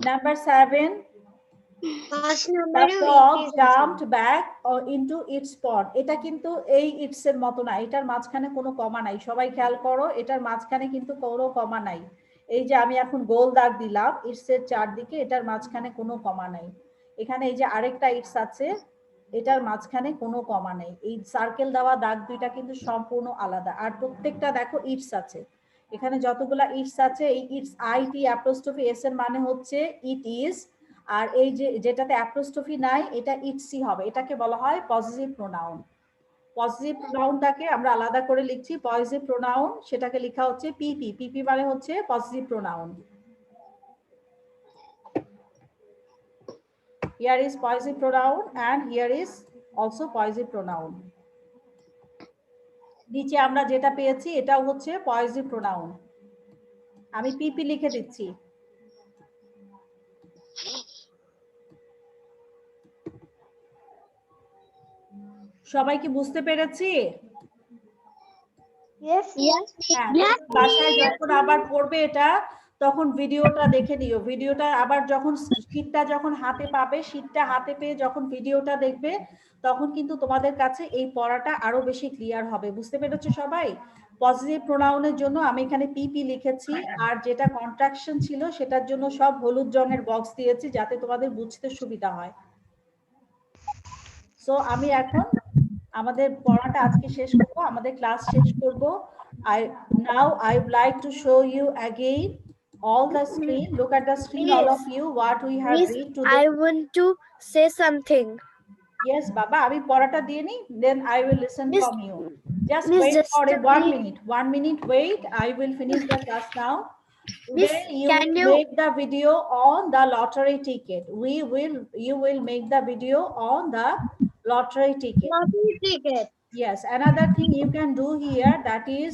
Number 7, the frog jumped back into its pond। এটা কিন্তু এই ইটস এর মতো না, এটার মাঝখানে কোনো কমা নাই। সবাই খেয়াল করো, এটার মাঝখানে কিন্তু কোনো কমা নাই। এই যে আমি এখন গোল দাগ দিলাম ইটস এর চারদিকে, এটার মাঝখানে কোনো কমা নাই। এখানে এই যে আরেকটা ইটস আছে, এটার মাঝখানে কোনো কমা নেই। এই সার্কেল দেওয়া দাগ দুইটা কিন্তু সম্পূর্ণ আলাদা। আর প্রত্যেকটা দেখো ইটস আছে, এখানে যতগুলা ইটস আছে এই ইটস আইটি অ্যাপোস্ট্রফি এস এর মানে হচ্ছে ইট ইজ। আর এই যে যেটাতে অ্যাপোস্ট্রফি নাই এটা ইটসি হবে, এটাকে বলা হয় পজিটিভ প্রোনাউন। পজিটিভ প্রোনাউনটাকে আমরা আলাদা করে লিখছি পজিটিভ প্রোনাউন, সেটাকে লেখা হচ্ছে পিপি। পিপি মানে হচ্ছে positive pronoun. Here is possessive pronoun and here is also possessive pronoun. নিচে আমরা যেটা পেয়েছি এটাও হচ্ছে possessive pronoun। আমি পিপি লিখে দিচ্ছি। সবাই কি বুঝতে পেরেছি? Yes, yes. বাসায় যখন আবার পড়বে এটা তখন ভিডিওটা দেখে নিও। ভিডিওটা আবার যখন শীটটা যখন হাতে পাবে, শীটটা হাতে পেয়ে যখন ভিডিওটা দেখবে, তখন কিন্তু তোমাদের কাছে এই পড়াটা আরো বেশি ক্লিয়ার হবে। বুঝতে পেরেছো সবাই? পজিটিভ প্রোনাউনের জন্য আমি এখানে পিপি লিখেছি, আর যেটা কন্ট্রাকশন ছিল সেটার জন্য সব হলুদ রঙের বক্স দিয়েছি, যাতে তোমাদের বুঝতে সুবিধা হয়। সো আমি এখন আমাদের পড়াটা আজকে শেষ করব, আমাদের ক্লাস শেষ করব। Now I would like to show you again all the screen. Look at the screen, all of you, what we have read today. I want to say something. Yes, Baba, আমি পড়াটা দিয়ে নি, then I will listen from you. Just Miss, wait just for a 1 minute. minute. 1 minute wait. I will finish the class now. Miss, Today you can will you- make the video on the lottery ticket. You will make the video on the lottery ticket. Lottery ticket. Yes, another thing you can do here, that is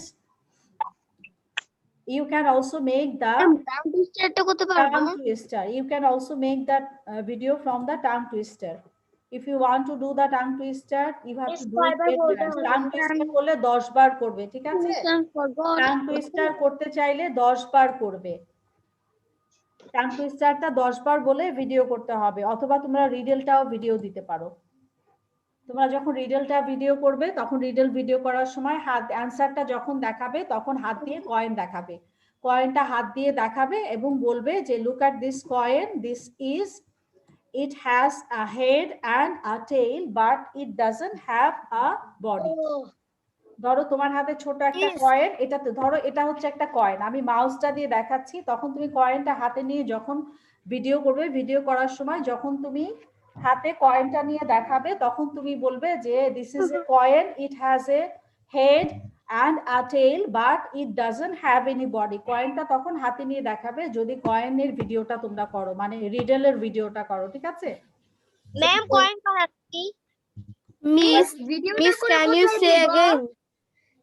you can also make the tongue twister. You can also make that video from the tongue twister. If you want to do the tongue twister, you have to do it 10 times. Tongue twister করলে 10 বার করবে, ঠিক আছে? tongue twister করতে চাইলে 10 বার করবে। tongue twisterটা 10 বার বলে video করতে হবে, অথবা তোমরা রিডেলটাও ভিডিও দিতে পারো। তোমরা যখন রিডেলটা ভিডিও করবে, তখন রিডেল ভিডিও করার সময় হাত অ্যানসারটা যখন দেখাবে, তখন হাত দিয়ে কয়েন দেখাবে। কয়েনটা হাত দিয়ে দেখাবে এবং বলবে যে look at this coin, this is, it has a head and a tail but it doesn't have a body. ধরো তোমার হাতে ছোট একটা কয়েন, এটাতে ধরো এটা হচ্ছে একটা কয়েন, আমি মাউসটা দিয়ে দেখাচ্ছি, তখন তুমি কয়েনটা হাতে নিয়ে যখন ভিডিও করবে, ভিডিও করার সময় যখন তুমি হাতে কয়েনটা নিয়ে দেখাবে, তখন তুমি বলবে যে this is a coin, it has a head and a tail but it doesn't have any body. কয়েনটা তখন হাতে নিয়ে দেখাবে যদি কয়েনের ভিডিওটা তোমরা করো, মানে রিডেলের ভিডিওটা করো, ঠিক আছে? ম্যাম কয়েন বানাচ্ছি। Miss, can you say again?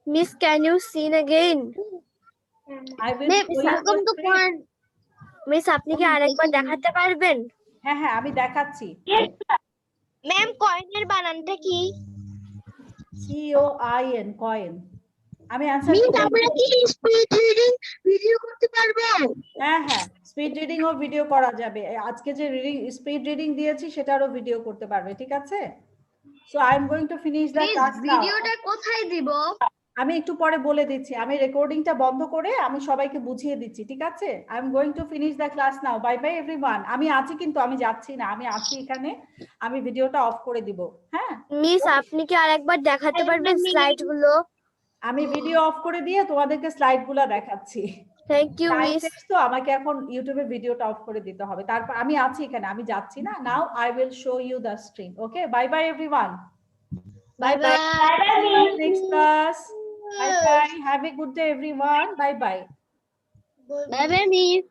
Miss, can you sing again? I will show you the screen. Miss, আপনি কি আরেকবার দেখাতে পারবেন? হ্যাঁ হ্যাঁ, আমি দেখাচ্ছি। ম্যাম কয়েনের বানানটা কি? COIN, coin. আমি অ্যানসার আমরা কি স্পিড রিডিং ভিডিও করতে পারবো? হ্যাঁ হ্যাঁ, স্পিড রিডিং ও ভিডিও করা যাবে। আজকে যে স্পিড রিডিং দিয়েছি সেটারও ভিডিও করতে পারবে, ঠিক আছে? So I am going to finish the class now. ভিডিওটা কোথায় দিব? আমি একটু পরে বলে দিচ্ছি, আমি রেকর্ডিংটা বন্ধ করে আমি সবাইকে বুঝিয়ে দিচ্ছি, ঠিক আছে? I am going to finish the class now. By bye everyone. আমি আছি, কিন্তু আমি যাচ্ছি না, আমি আছি এখানে। আমি ভিডিওটা অফ করে দিব। হ্যাঁ মিস, আপনি কি আরেকবার দেখাতে পারবেন স্লাইডগুলো? আমি ভিডিও অফ করে দিয়ে তোমাদেরকে স্লাইডগুলো দেখাচ্ছি। Thank you miss. তো আমাকে এখন ইউটিউবে ভিডিওটা অফ করে দিতে হবে, তারপর আমি আছি এখানে, আমি যাচ্ছি না। Now I will show you the screen. Okay, bye bye everyone. Bye bye. Next class. Bye bye, have a good day everyone. Bye bye. Bye bye miss.